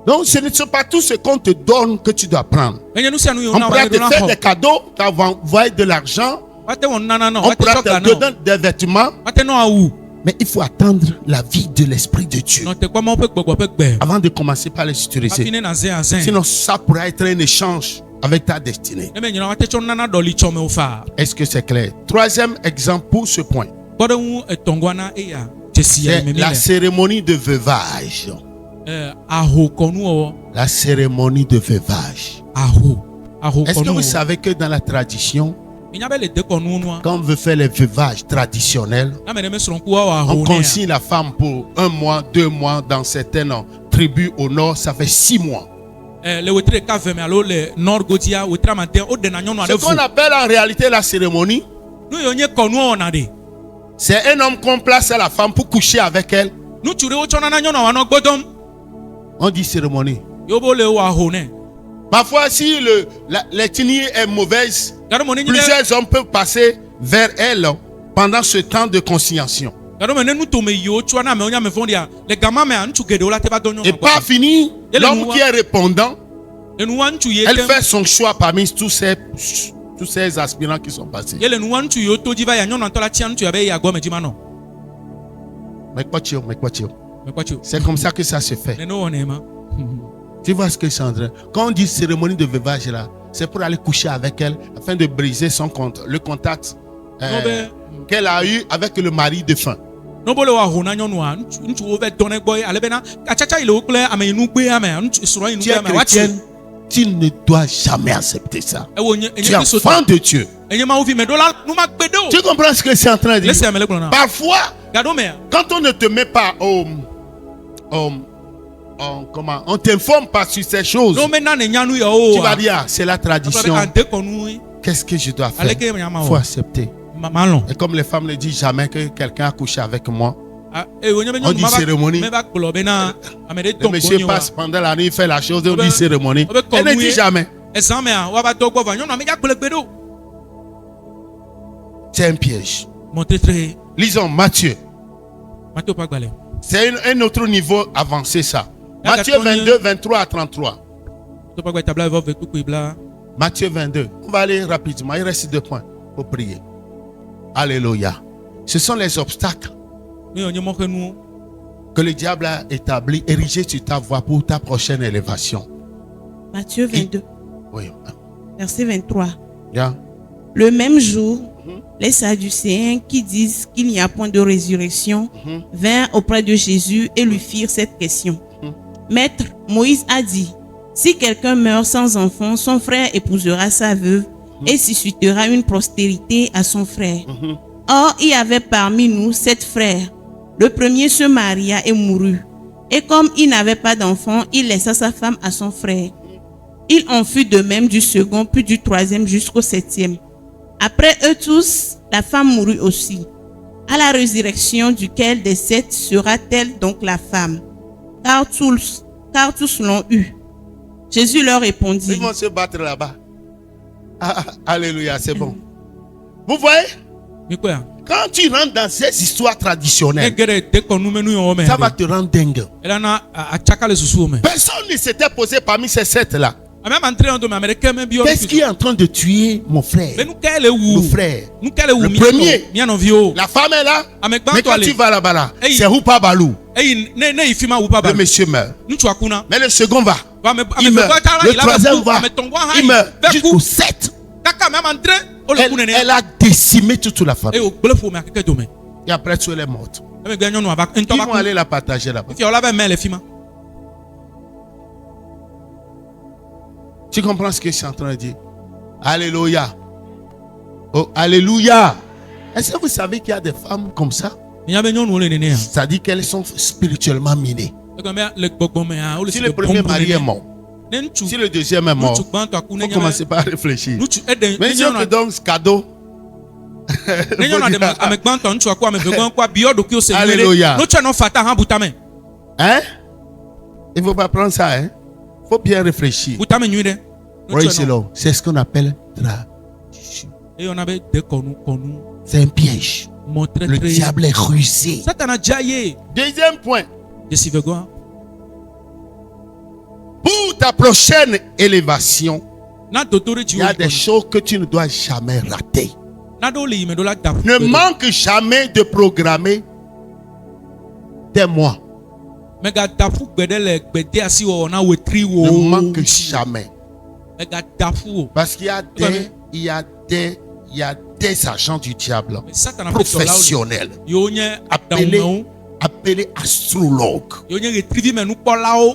Donc ce ne sont pas tout ce qu'on te donne que tu dois prendre. Enye nu sia nu yo On na wa pourra do te na faire ho. des cadeaux, t'envoyer de l'argent, Wate won nana no, on wate pourra choka te no. donner des vêtements, Wate no awu. mais il faut attendre la vie de l'Esprit de Dieu No te kwa mo pe gbogbo pe gbe. avant de commencer par les sécuriser. Afine na zen azen. Sinon, ça pourrait être un échange avec ta destinée. Eme nyina wate cho nana doli cho me ofa. Est-ce que c'est clair? Troisième exemple pour ce point, Bodo wu etongwana eya. Jesi ya c'est me la mile. cérémonie de veuvage. Aho konu o. La cérémonie de veuvage. Aho. Aho Est-ce que konu. vous savez que dans la tradition, Inya be le de konu no. quand on veut faire les veuvages traditionnels, Na me me sron ku wa on aho ne. consigne la femme pour 1 mois, 2 mois dans certaines tribus au nord, ça fait 6 mois. Le wetre ka veme alo le nord gotia wetra matin o de na nyonu Ce ade fu. qu'on appelle en réalité la cérémonie, Nu yo nye konu o na de. c'est un homme qu'on place à la femme pour coucher avec elle. Nu chure o cho nana nyonu wa no gbodom. On dit cérémonie. Yo bo le wa aho ne. Parfois, si l'ethnie est mauvaise, Garo mo ne nyine. plusieurs hommes peuvent passer vers elle pendant ce temps de consignation. Garo me ne nu to me yo cho na me onya me fondia. Le gama me an chu gede o la te ba do nyonu. Et pas fini, Et le l'homme noir. qui est répondant, Le nu wan chu ye elle tem. fait son choix parmi tous ces aspirants qui sont passés. Ye le nu wan chu yo to jiva ya nyonu antola tian chu ya be ya go me jima no. Mais quoi tu es? Mais quoi tu? C'est comme ça que ça se fait. Mais non on aime. Tu vois ce que je suis en train. Quand on dit cérémonie de veuvage là, c'est pour aller coucher avec elle afin de briser son compte, le contact qu'elle a eu avec le mari défunt. Non bolo wa hona nyonua ntu over donne boy alebena achacha ile okle ame inu gbe ame ntu soro inu Tu es gbe ame wa chi. chrétienne, tu ne dois jamais accepter ça. E wo nye Tu es enfant de Dieu. enye ma ovi me dola nu ma gbedo. Tu comprends ce que c'est en train de dire? Laisse ame le glona. Parfois, Gado me. quand on ne te met pas comment on t'informe pas sur ces choses, No me na ne nyanu yo o. tu vas dire ah, c'est la tradition. Ante konu. Qu'est-ce que je dois faire? Aleke me nyama Il faut o. accepter. Malon. Et comme les femmes ne disent jamais que quelqu'un a couché avec moi, On dit cérémonie. Le monsieur passe pendant la nuit, il fait la chose et on dit cérémonie. Elle ne dit jamais. C'est un piège. Lisons Matthieu. C'est un autre niveau avancé ça. Matthieu 22, 23 à 33. Matthieu 22. On va aller rapidement. Il reste 2 points pour prier. Alléluia. Ce sont les obstacles que le diable a établi, érigé sur ta voie pour ta prochaine élévation. Matthieu 22, Oui. verset 23. Yeah. Le même jour, les Sadducéens qui disent qu'il n'y a point de résurrection vinrent auprès de Jésus et lui firent cette question. Maître, Moïse a dit, si quelqu'un meurt sans enfant, son frère épousera sa veuve et suscitera une postérité à son frère. Or, il y avait parmi nous 7 frères. Le premier se maria et mourut. Et comme il n'avait pas d'enfant, il laissa sa femme à son frère. Il en fut de même du second, puis du troisième jusqu'au 7e. Après eux tous, la femme mourut aussi. À la résurrection duquel des 7 sera-t-elle donc la femme? Car tous l'ont eu. Jésus leur répondit. Ils vont se battre là-bas. Alléluia, c'est bon. Vous voyez? Quand tu rentres dans ces histoires traditionnelles, ça va te rendre dingue. Personne ne s'était posé parmi ces 7 là. Qu'est-ce qui est en train de tuer mon frère? Mon frère. Le premier. La femme est là. Mais quand tu vas là-bas là, c'est Oupa Balou. Le monsieur meurt. Mais le second va. Il meurt. Le troisième va. Il meurt. Jusqu'au 7. Elle a décimé toute la famille. Et après, tu es morte. Ils vont aller la partager là-bas. Tu comprends ce que je suis en train de dire? Alléluia. Oh, alléluia. Est-ce que vous savez qu'il y a des femmes comme ça? Ça dit qu'elles sont spirituellement minées. Si le premier mari est mort, si le deuxième est mort, il faut commencer par réfléchir. Mais si on te donne ce cadeau, alléluia. Hein? Il ne faut pas prendre ça. Hein? Il faut bien réfléchir. C'est ce qu'on appelle tradition. C'est un piège. Le diable est rusé. Deuxième point. Pour ta prochaine élévation, il y a des choses que tu ne dois jamais rater. Ne manque jamais de programmer tes mois. Ne manque jamais. Parce qu'il y a des agents du diable professionnels appelés astrologues,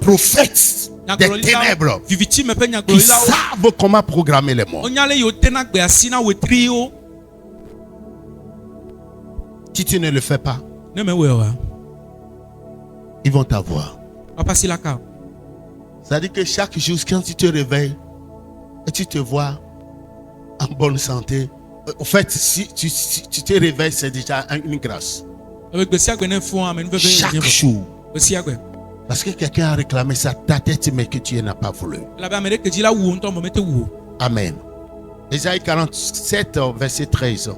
prophètes des ténèbres qui savent comment programmer les morts. Si tu ne le fais pas, ils vont t'avoir. C'est-à-dire que chaque jour, quand tu te réveilles et tu te vois en bonne santé, en fait, si tu te réveilles, c'est déjà une grâce. Chaque jour. Parce que quelqu'un a réclamé ça, ta tête, mais que tu n'as pas voulu. Amen. Ésaïe 47, verset 13.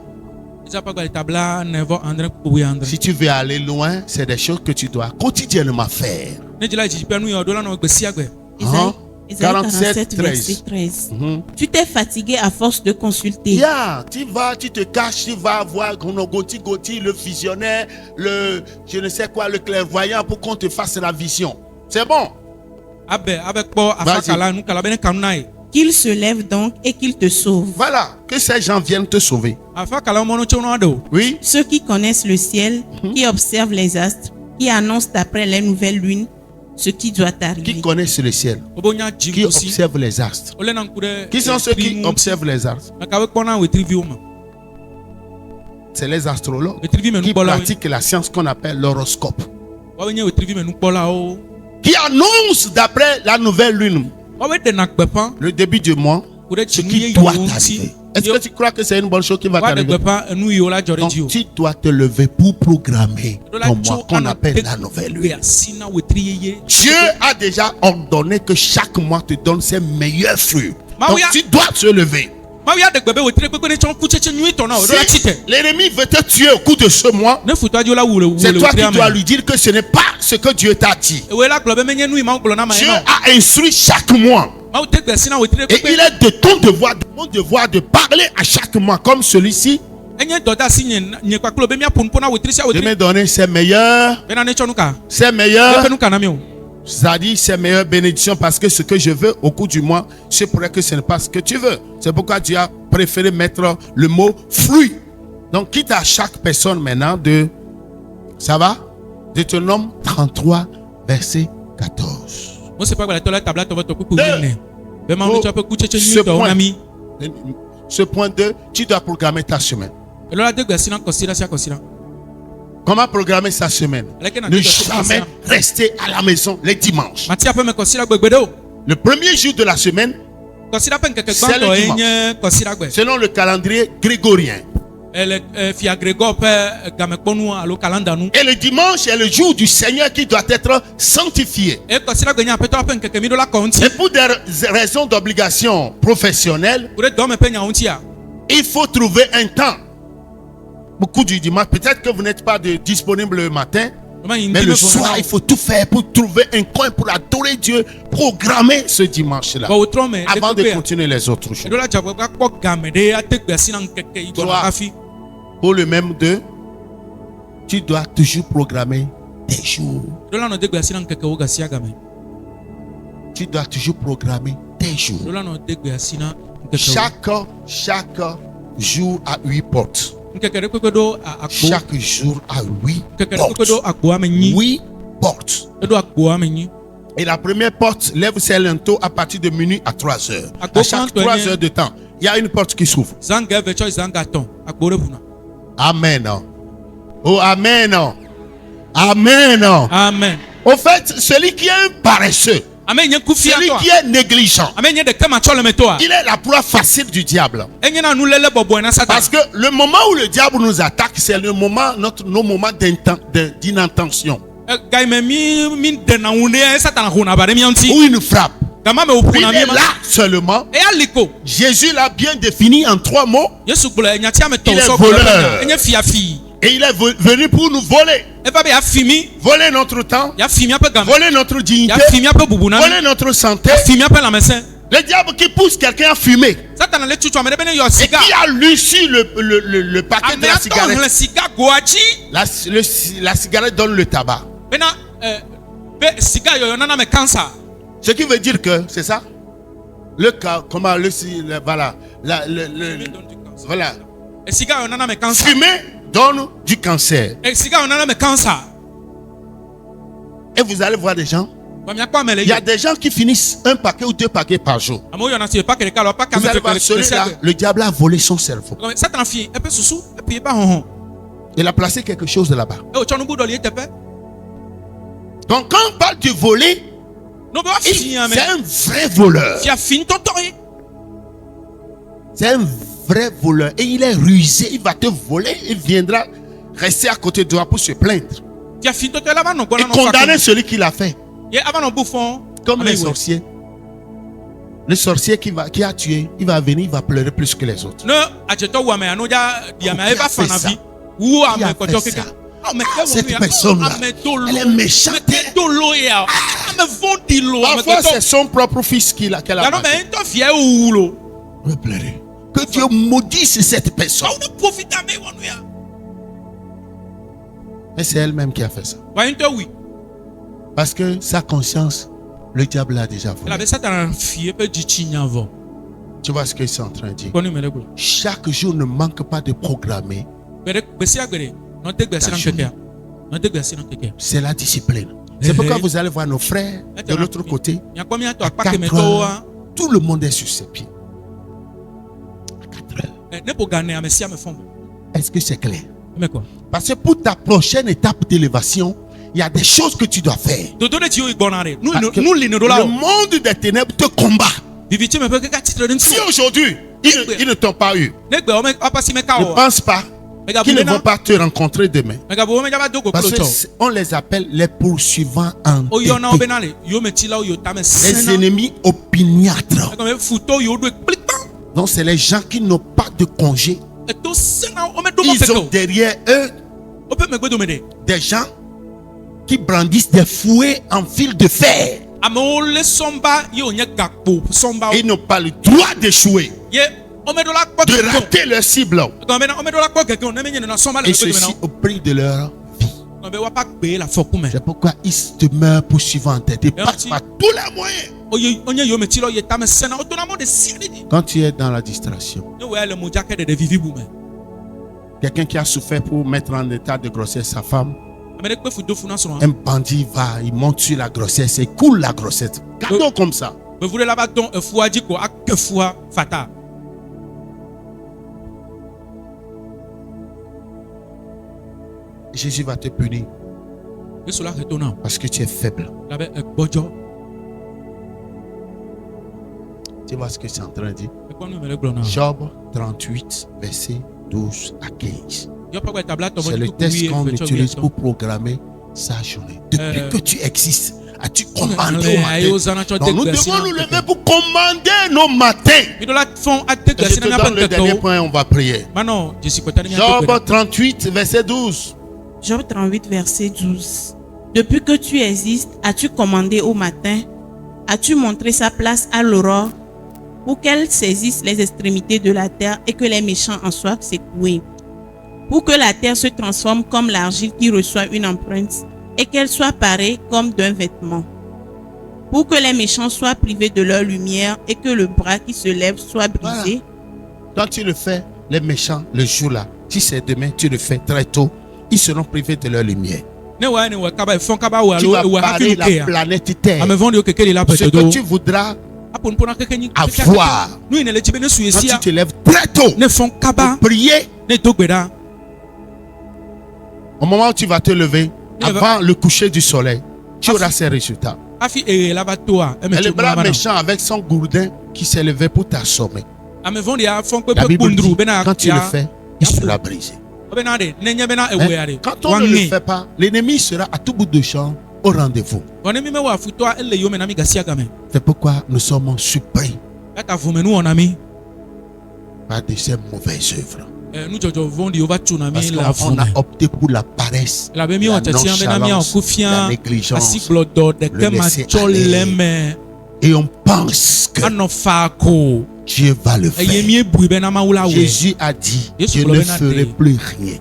Si tu veux aller loin, c'est des choses que tu dois quotidiennement faire. Isaïe Ésaïe 47, 47, verset 13. Tu t'es fatigué à force de consulter. Tu vas, tu te caches, tu vas voir Goti, le visionnaire, je ne sais quoi, le clairvoyant pour qu'on te fasse la vision. C'est bon. Qu'il se lève donc et qu'il te sauve. Voilà, que ces gens viennent te sauver. Oui. Ceux qui connaissent le ciel, qui observent les astres, qui annoncent d'après les nouvelles lunes ce qui doit arriver. Qui connaissent le ciel, qui observent les astres. Qui sont ceux qui observent les astres? C'est les astrologues qui pratiquent la science qu'on appelle l'horoscope, qui annoncent d'après la nouvelle lune, le début du mois, ce qui doit arriver. Est-ce que tu crois que c'est une bonne chose qui va t'arriver? Donc tu dois te lever pour programmer ton mois qu'on appelle la nouvelle lune. Dieu a déjà ordonné que chaque mois te donne ses meilleurs fruits. Donc tu dois te lever. Si l'ennemi veut te tuer au cours de ce mois, c'est toi qui dois lui dire que ce n'est pas ce que Dieu t'a dit. Dieu a instruit chaque mois. Et il est de ton devoir, de mon devoir de parler à chaque mois comme celui-ci. De me donner ses meilleurs. Ça dit ses meilleures bénédictions, parce que ce que je veux au cours du mois, je pourrais que ce n'est pas ce que tu veux. C'est pourquoi Dieu a préféré mettre le mot fruit. Donc quitte à chaque personne maintenant de, ça va, Deutéronome 33 verset 14. Ce point 2, tu dois programmer ta semaine. Comment programmer sa semaine? Ne jamais rester à la maison les dimanches. Le premier jour de la semaine, c'est le dimanche, selon le calendrier grégorien. Et le dimanche est le jour du Seigneur qui doit être sanctifié. Et pour des raisons d'obligation professionnelle, il faut trouver un temps. Beaucoup du dimanche, peut-être que vous n'êtes pas disponible le matin, mais le soir, il faut tout faire pour trouver un coin pour adorer Dieu, programmer ce dimanche-là, avant de continuer les autres jours. Pour le même 2, tu dois toujours programmer tes jours. Tu dois toujours programmer tes jours. Chaque jour a 8 portes. Chaque jour a 8 portes. 8 portes. Et la première porte lève ses linteaux à partir de minuit à 3 heures. À chaque 3 heures de temps, il y a une porte qui s'ouvre. Amen. Oh, amen. Amen. Amen. Au fait, celui qui est un paresseux, celui qui est négligent, il est la proie facile du diable. Parce que le moment où le diable nous attaque, c'est le moment, nos moments d'inattention. Où il nous frappe. Il est là seulement. Jésus l'a bien défini en 3 mots. Il est voleur. Et il est venu pour nous voler. Voler notre temps, voler notre dignité, voler notre santé. Le diable qui pousse quelqu'un à fumer et qui a lu sur le paquet de la cigarette. La cigarette donne le tabac. Ce qui veut dire que, c'est ça? Voilà. Fumer donne du cancer. Et vous allez voir des gens. Il y a des gens qui finissent 1 paquet ou 2 paquets par jour. Vous allez voir celui-là, le diable a volé son cerveau. Il a placé quelque chose là-bas. Donc quand on parle de voler, c'est un vrai voleur. C'est un vrai voleur. Et il est rusé. Il va te voler. Il viendra rester à côté de toi pour se plaindre. Et condamner celui qui l'a fait. Comme les sorciers. Le sorcier qui a tué, il va venir, il va pleurer plus que les autres. Cette personne-là, elle est méchante. me vont dire l'eau. Parfois, c'est son propre fils qu'elle a Là, non, battu. mais un temps fier ou l'eau. Je pleurer. Que Dieu maudisse cette personne. On ne profite à mes wanouya. Et c'est elle-même qui a fait ça. Ouais, un temps oui. Parce que sa conscience, le diable l'a déjà Elle avait volé. ça dans un fier, peut dire avant. Tu vois ce que je suis en train de dire? Connu, mais le boulot. Chaque jour ne manque pas de programmer. C'est la discipline. C'est pourquoi vous allez voir nos frères de l'autre côté. À 4 heures, tout le monde est sur ses pieds. À 4 heures. Est-ce que c'est clair? Parce que pour ta prochaine étape d'élévation, il y a des choses que tu dois faire. Parce que le monde des ténèbres te combat. Si aujourd'hui, ils ne t'ont pas eu, ne pense pas qu'ils ne vont pas te rencontrer demain. Parce qu'on les appelle les poursuivants entêtés. Les ennemis opiniâtres. Donc c'est les gens qui n'ont pas de congé. Ils ont derrière eux des gens qui brandissent des fouets en fil de fer. Et ils n'ont pas le droit d'échouer, de rater leur cible. Et ceci au prix de leur vie. C'est pourquoi ils demeurent poursuivants entêtés. Ils passent par tous les moyens. Quand tu es dans la distraction, quelqu'un qui a souffert pour mettre en état de grossesse sa femme, un bandit va, il monte sur la grossesse et coule la grossesse. Cadeau comme ça. Jésus va te punir parce que tu es faible. Tu vois ce que c'est en train de dire? Job 38, verset 12 à 15. C'est le texte qu'on utilise pour programmer sa journée. Depuis que tu existes, as-tu commandé au matin? Donc nous devons nous lever pour commander nos matins. Et je te donne le dernier point, on va prier. Job 38, verset 12. Job 38, verset 12. Depuis que tu existes, as-tu commandé au matin? As-tu montré sa place à l'aurore pour qu'elle saisisse les extrémités de la terre et que les méchants en soient secoués? Pour que la terre se transforme comme l'argile qui reçoit une empreinte et qu'elle soit parée comme d'un vêtement. Pour que les méchants soient privés de leur lumière et que le bras qui se lève soit brisé. Voilà. Quand tu le fais, les méchants, le jour-là, si c'est demain, tu le fais très tôt, ils seront privés de leur lumière. Tu vas barrer la planète Terre. Ce que tu voudras avoir, quand tu te lèves très tôt pour prier, au moment où tu vas te lever, avant le coucher du soleil, tu auras ces résultats. Et le bras méchant avec son gourdin qui s'est levé pour t'assommer. La Bible dit, quand tu le fais, il sera brisé. Quand on ne le fait pas, l'ennemi sera à tout bout de champ au rendez-vous. C'est pourquoi nous sommes surpris par de ces mauvaises œuvres. Parce qu'on a opté pour la paresse, la nonchalance, la négligence, le laisser aller. Et on pense que Dieu va le faire. Jésus a dit, je ne ferai plus rien.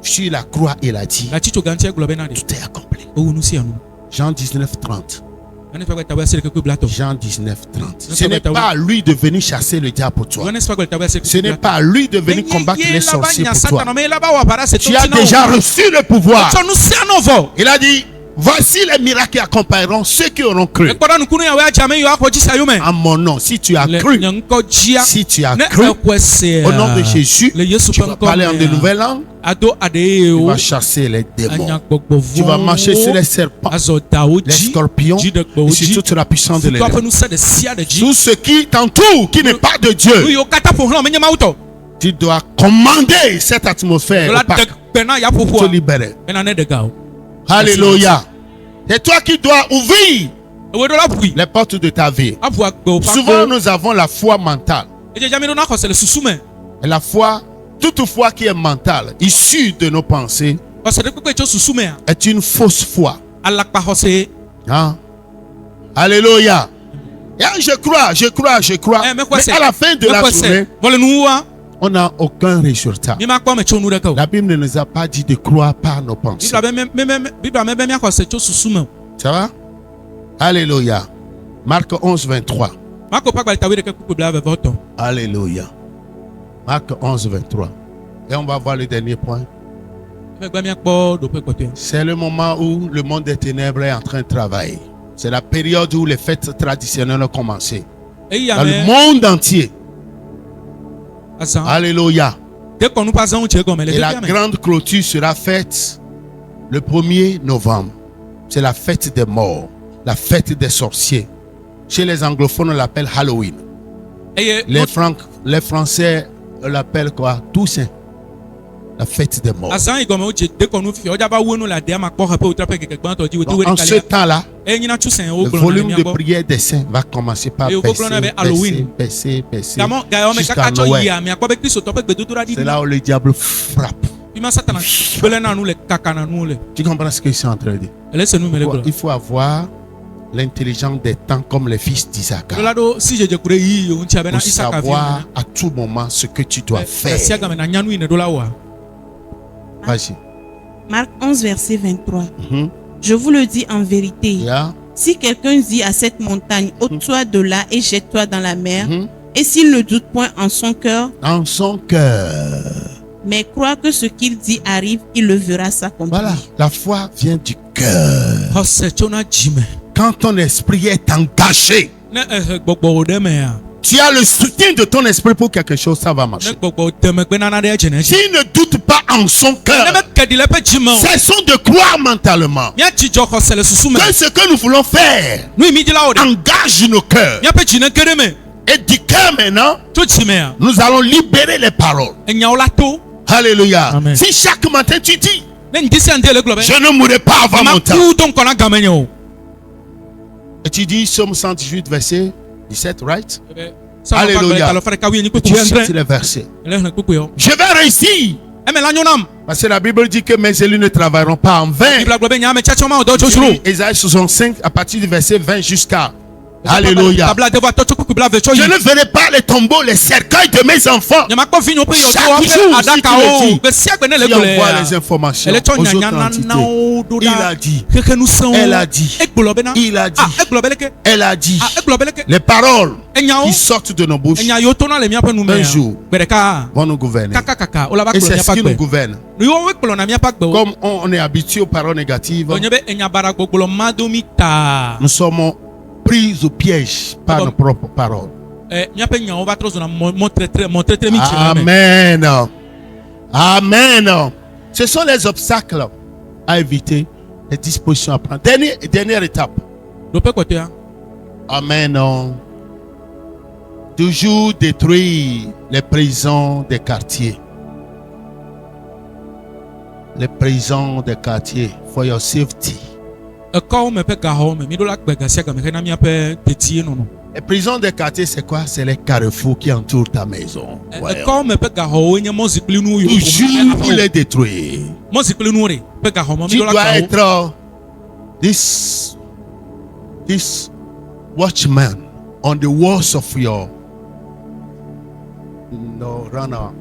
Sur la croix, il a dit, tout est accompli. Jean 19, 30. Jean 19, 30. Ce n'est pas à lui de venir chasser le diable pour toi. Ce n'est pas à lui de venir combattre les sorciers pour toi. Tu as déjà reçu le pouvoir. Il a dit, voici les miracles qui accompagneront ceux qui auront cru. En mon nom, si tu as cru, au nom de Jésus, tu vas parler en de nouvelles langues. Tu vas chasser les démons. Tu vas marcher sur les serpents, les scorpions et sur toute la puissance de l'ennemi. Tout ce qui t'entoure, qui n'est pas de Dieu, tu dois commander cette atmosphère pour te libérer. Alléluia. C'est toi qui dois ouvrir les portes de ta vie. Souvent, nous avons la foi mentale. Et la foi, toute foi qui est mentale, issue de nos pensées, est une fausse foi. Hein? Alléluia. Et je crois. Mais Mais à la fin de la journée, on n'a aucun résultat. La Bible ne nous a pas dit de croire par nos pensées. Ça va? Alléluia. Marc 11, 23. Alléluia. Marc 11, 23. Et on va voir le dernier point. C'est le moment où le monde des ténèbres est en train de travailler. C'est la période où les fêtes traditionnelles ont commencé. Dans le monde entier. Alléluia. Et la grande clôture sera faite le 1er novembre. C'est la fête des morts. La fête des sorciers. Chez les anglophones, on l'appelle Halloween. Les Français l'appellent quoi? Toussaint. La fête des morts. Donc, en ce temps-là, le volume de prière des saints va commencer par baisser jusqu'à Noël. C'est là où le diable frappe. Tu comprends ce que je suis en train de dire? Il faut avoir l'intelligence des temps comme les fils d'Isaac. Pour savoir à tout moment ce que tu dois faire. Vas-y. Marc 11, verset 23. Je vous le dis en vérité. Si quelqu'un dit à cette montagne, ôte-toi de là et jette-toi dans la mer, et s'il ne doute point en son cœur, mais croit que ce qu'il dit arrive, il le verra s'accomplir. Voilà, la foi vient du cœur. Quand ton esprit est engagé, tu as le soutien de ton esprit pour quelque chose, ça va marcher. S'il ne doute pas en son cœur, cessons de croire mentalement que ce que nous voulons faire engage nos cœurs. Et du cœur maintenant, nous allons libérer les paroles. Alléluia. Amen. Si chaque matin tu dis, je ne mourrai pas avant mon temps. Et tu dis Somme 118 verset 17, right? Alléluia. Tu cites les versets. Je vais réussir. Parce que la Bible dit que mes élus ne travailleront pas en vain. Ésaïe 65 à partir du verset 20 jusqu'à Alléluia. Je ne verrai pas les tombeaux, les cercueils de mes enfants. Chaque jour, si tu envoies les informations aux autres entités. Il a dit, elle a dit, il a dit, elle a dit. Les paroles qui sortent de nos bouches un jour vont nous gouverner. Et c'est ce qui nous gouverne. Comme on est habitué aux paroles négatives, nous sommes pris au piège par nos propres paroles. Amen. Amen. Ce sont les obstacles à éviter, les dispositions à prendre. Dernière étape. Amen. Toujours détruire les prisons des quartiers. Les prisons des quartiers for your safety. Les prisons des quartiers, c'est quoi? C'est les carrefours qui entourent ta maison. Toujours les détruire. Tu dois être this watchman on the walls of your runner.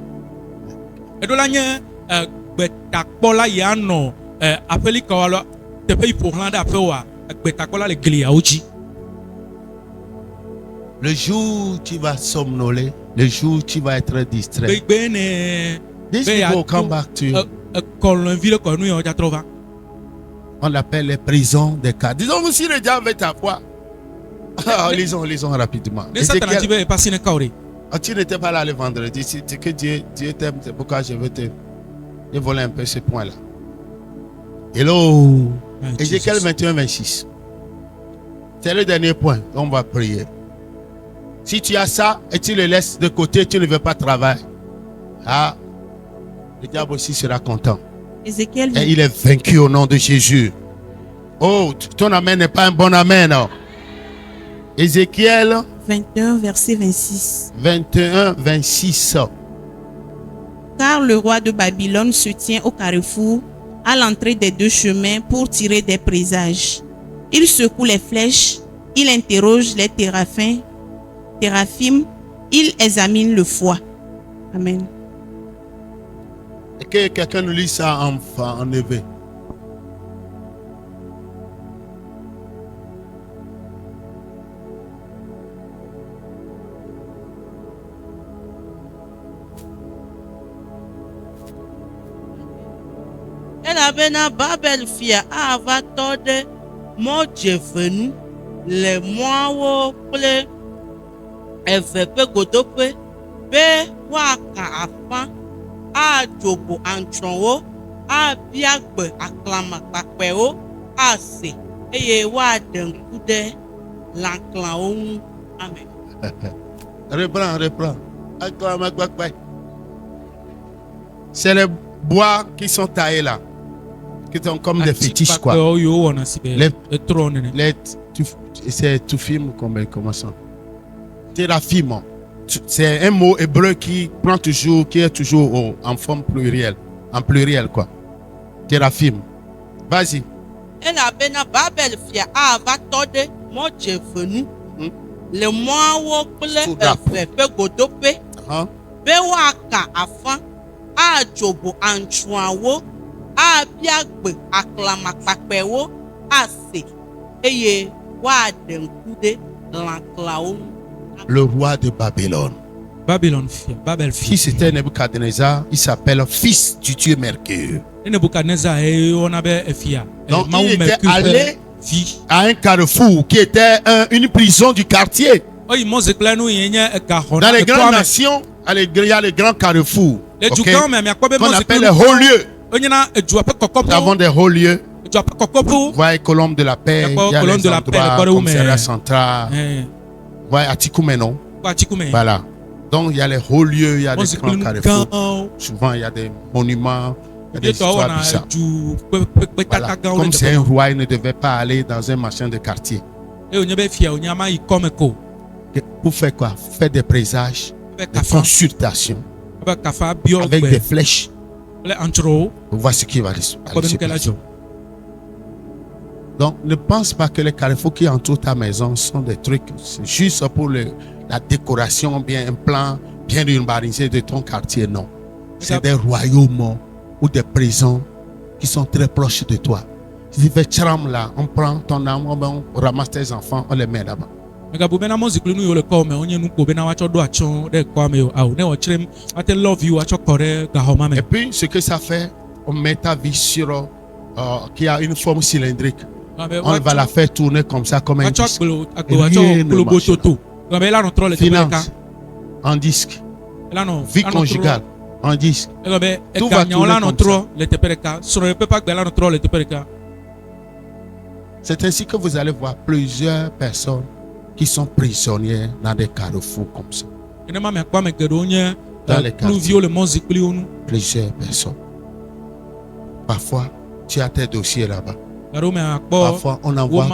Le jour où tu vas somnoler, le jour où tu vas être distrait, this will come back to you. On l'appelle les prisons des cas. Disons si le diable veut ta foi. Lisons rapidement. Tu n'étais pas là le vendredi. C'est que Dieu t'aime, c'est pourquoi je veux te voler un peu ce point-là. Hello. Ézéchiel 21, 26. C'est le dernier point. On va prier. Si tu as ça et tu le laisses de côté, tu ne veux pas travailler. Le diable aussi sera content. Ézéchiel. Et il est vaincu au nom de Jésus. Oh, ton amen n'est pas un bon amen. Ézéchiel 21, verset 26. 21, 26. Car le roi de Babylone se tient au carrefour, à l'entrée des deux chemins, pour tirer des présages. Il secoue les flèches, il interroge les téraphim, il examine le foie. Amen. Et que quelqu'un nous lit ça en éveil. Elle avait na Babel fia ava tode mo jevenu le moawo ple eve pe godope be wa ka afa a jobo antronwo a biagbe aklama papewo a se eye wa denkude l'anklan ohun. Amen. Reprends. Acclame. C'est les bois qui sont taillés là, qui sont comme des fétiches quoi. C'est Tufim comment ça? Téraphim. C'est un mot hébreu qui est toujours en forme plurielle, en pluriel quoi. Téraphim. Vas-y. Elle a bena Babel fia ava tode mo jevenu le moawo ple eve pe godope be wa ka afa a jobo antronwo a biagbe aklama papewo a se eye wa denkude l'anklan ohun. Le roi de Babylone. Babel Qui c'était Nebuchadnezzar, il s'appelle fils du dieu Mercure. Donc il était allé à un carrefour qui était une prison du quartier. Dans les grandes nations, il y a les grands carrefours. Okay? Qu'on appelle les hauts lieux. Nous avons des hauts lieux. Vous voyez Colombe de la Paix, il y a les endroits comme Serra Central. Vous voyez Atikoumeno. Voilà. Donc il y a les hauts lieux, il y a des grands carrefours. Souvent il y a des monuments, il y a des histoires bizarres. Voilà. Comme c'est un roi, il ne devait pas aller dans un machin de quartier. Pour faire quoi? Faire des présages, des consultations avec des flèches. Vous voyez ce qui va aller se passer. Donc ne pense pas que les carrefours qui entourent ta maison sont des trucs, c'est juste pour la décoration, bien un plan bien urbanisé de ton quartier. Non, c'est des royaumes ou des prisons qui sont très proches de toi. Si tu fais tram là, on prend ton âme, on ramasse tes enfants, on les met là-bas. Et puis ce que ça fait, on met ta vie sur qui a une forme cylindrique. On va la faire tourner comme ça, comme un disque. Finance en disque. Vie conjugale en disque. Tout va tourner comme ça. C'est ainsi que vous allez voir plusieurs personnes qui sont prisonnières dans des carrefours comme ça. Dans les quartiers. Plusieurs personnes. Parfois, tu as tes dossiers là-bas. Parfois, on envoie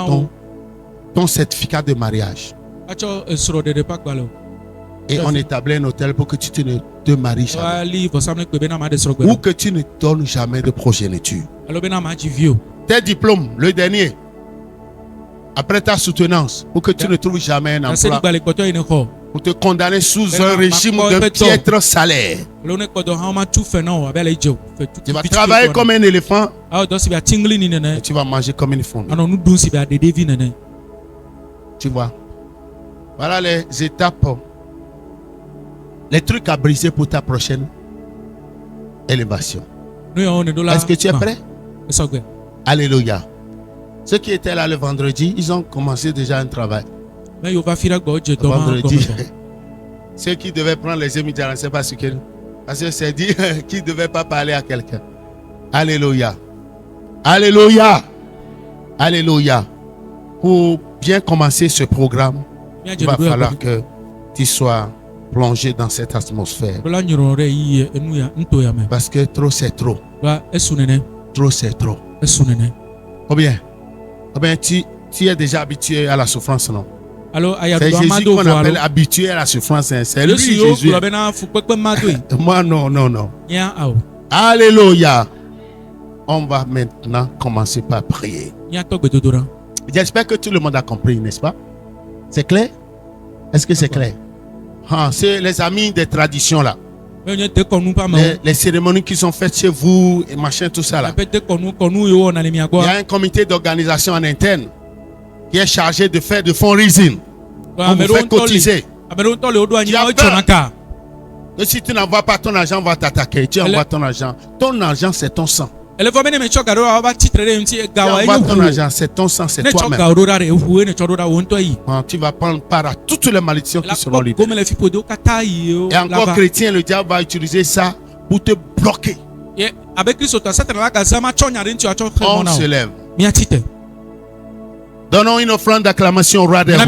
ton certificat de mariage. Et on établit un hôtel pour que tu ne te maries jamais. Ou que tu ne donnes jamais de progéniture. Tes diplômes, le dernier. Après ta soutenance, pour que tu ne trouves jamais un emploi. Pour te condamner sous un régime de piètre salaire. Tu vas travailler comme un éléphant. Et tu vas manger comme une fourmi. Tu vois. Voilà les étapes. Les trucs à briser pour ta prochaine élévation. Est-ce que tu es prêt? Alléluia. Ceux qui étaient là le vendredi, ils ont commencé déjà un travail. Le vendredi, ceux qui devaient prendre les émissions, je ne sais pas ce que. Parce que c'est dit qu'ils ne devaient pas parler à quelqu'un. Alléluia. Alléluia. Alléluia. Pour bien commencer ce programme, il va falloir que tu sois plongé dans cette atmosphère. Parce que trop c'est trop. Trop c'est trop. Ou bien tu es déjà habitué à la souffrance, non? C'est Jésus qu'on appelle habitué à la souffrance. C'est lui Jésus. Moi non. Alléluia. On va maintenant commencer par prier. J'espère que tout le monde a compris, n'est-ce pas? C'est clair? Est-ce que c'est clair? C'est les amis des traditions là. Les cérémonies qui sont faites chez vous et machin, tout ça là. Il y a un comité d'organisation en interne qui est chargé de faire de fundraising. On vous fait cotiser. Tu as peur que si tu n'envoies pas ton argent, on va t'attaquer. Tu envoies ton argent. Ton argent, c'est ton sang. Tu envoies ton argent, c'est ton sang, c'est toi-même. Tu vas prendre part à toutes les malédictions qui seront libérées. Et encore chrétien, le diable va utiliser ça pour te bloquer. On se lève. Donnons une offrande d'acclamation au roi des rois.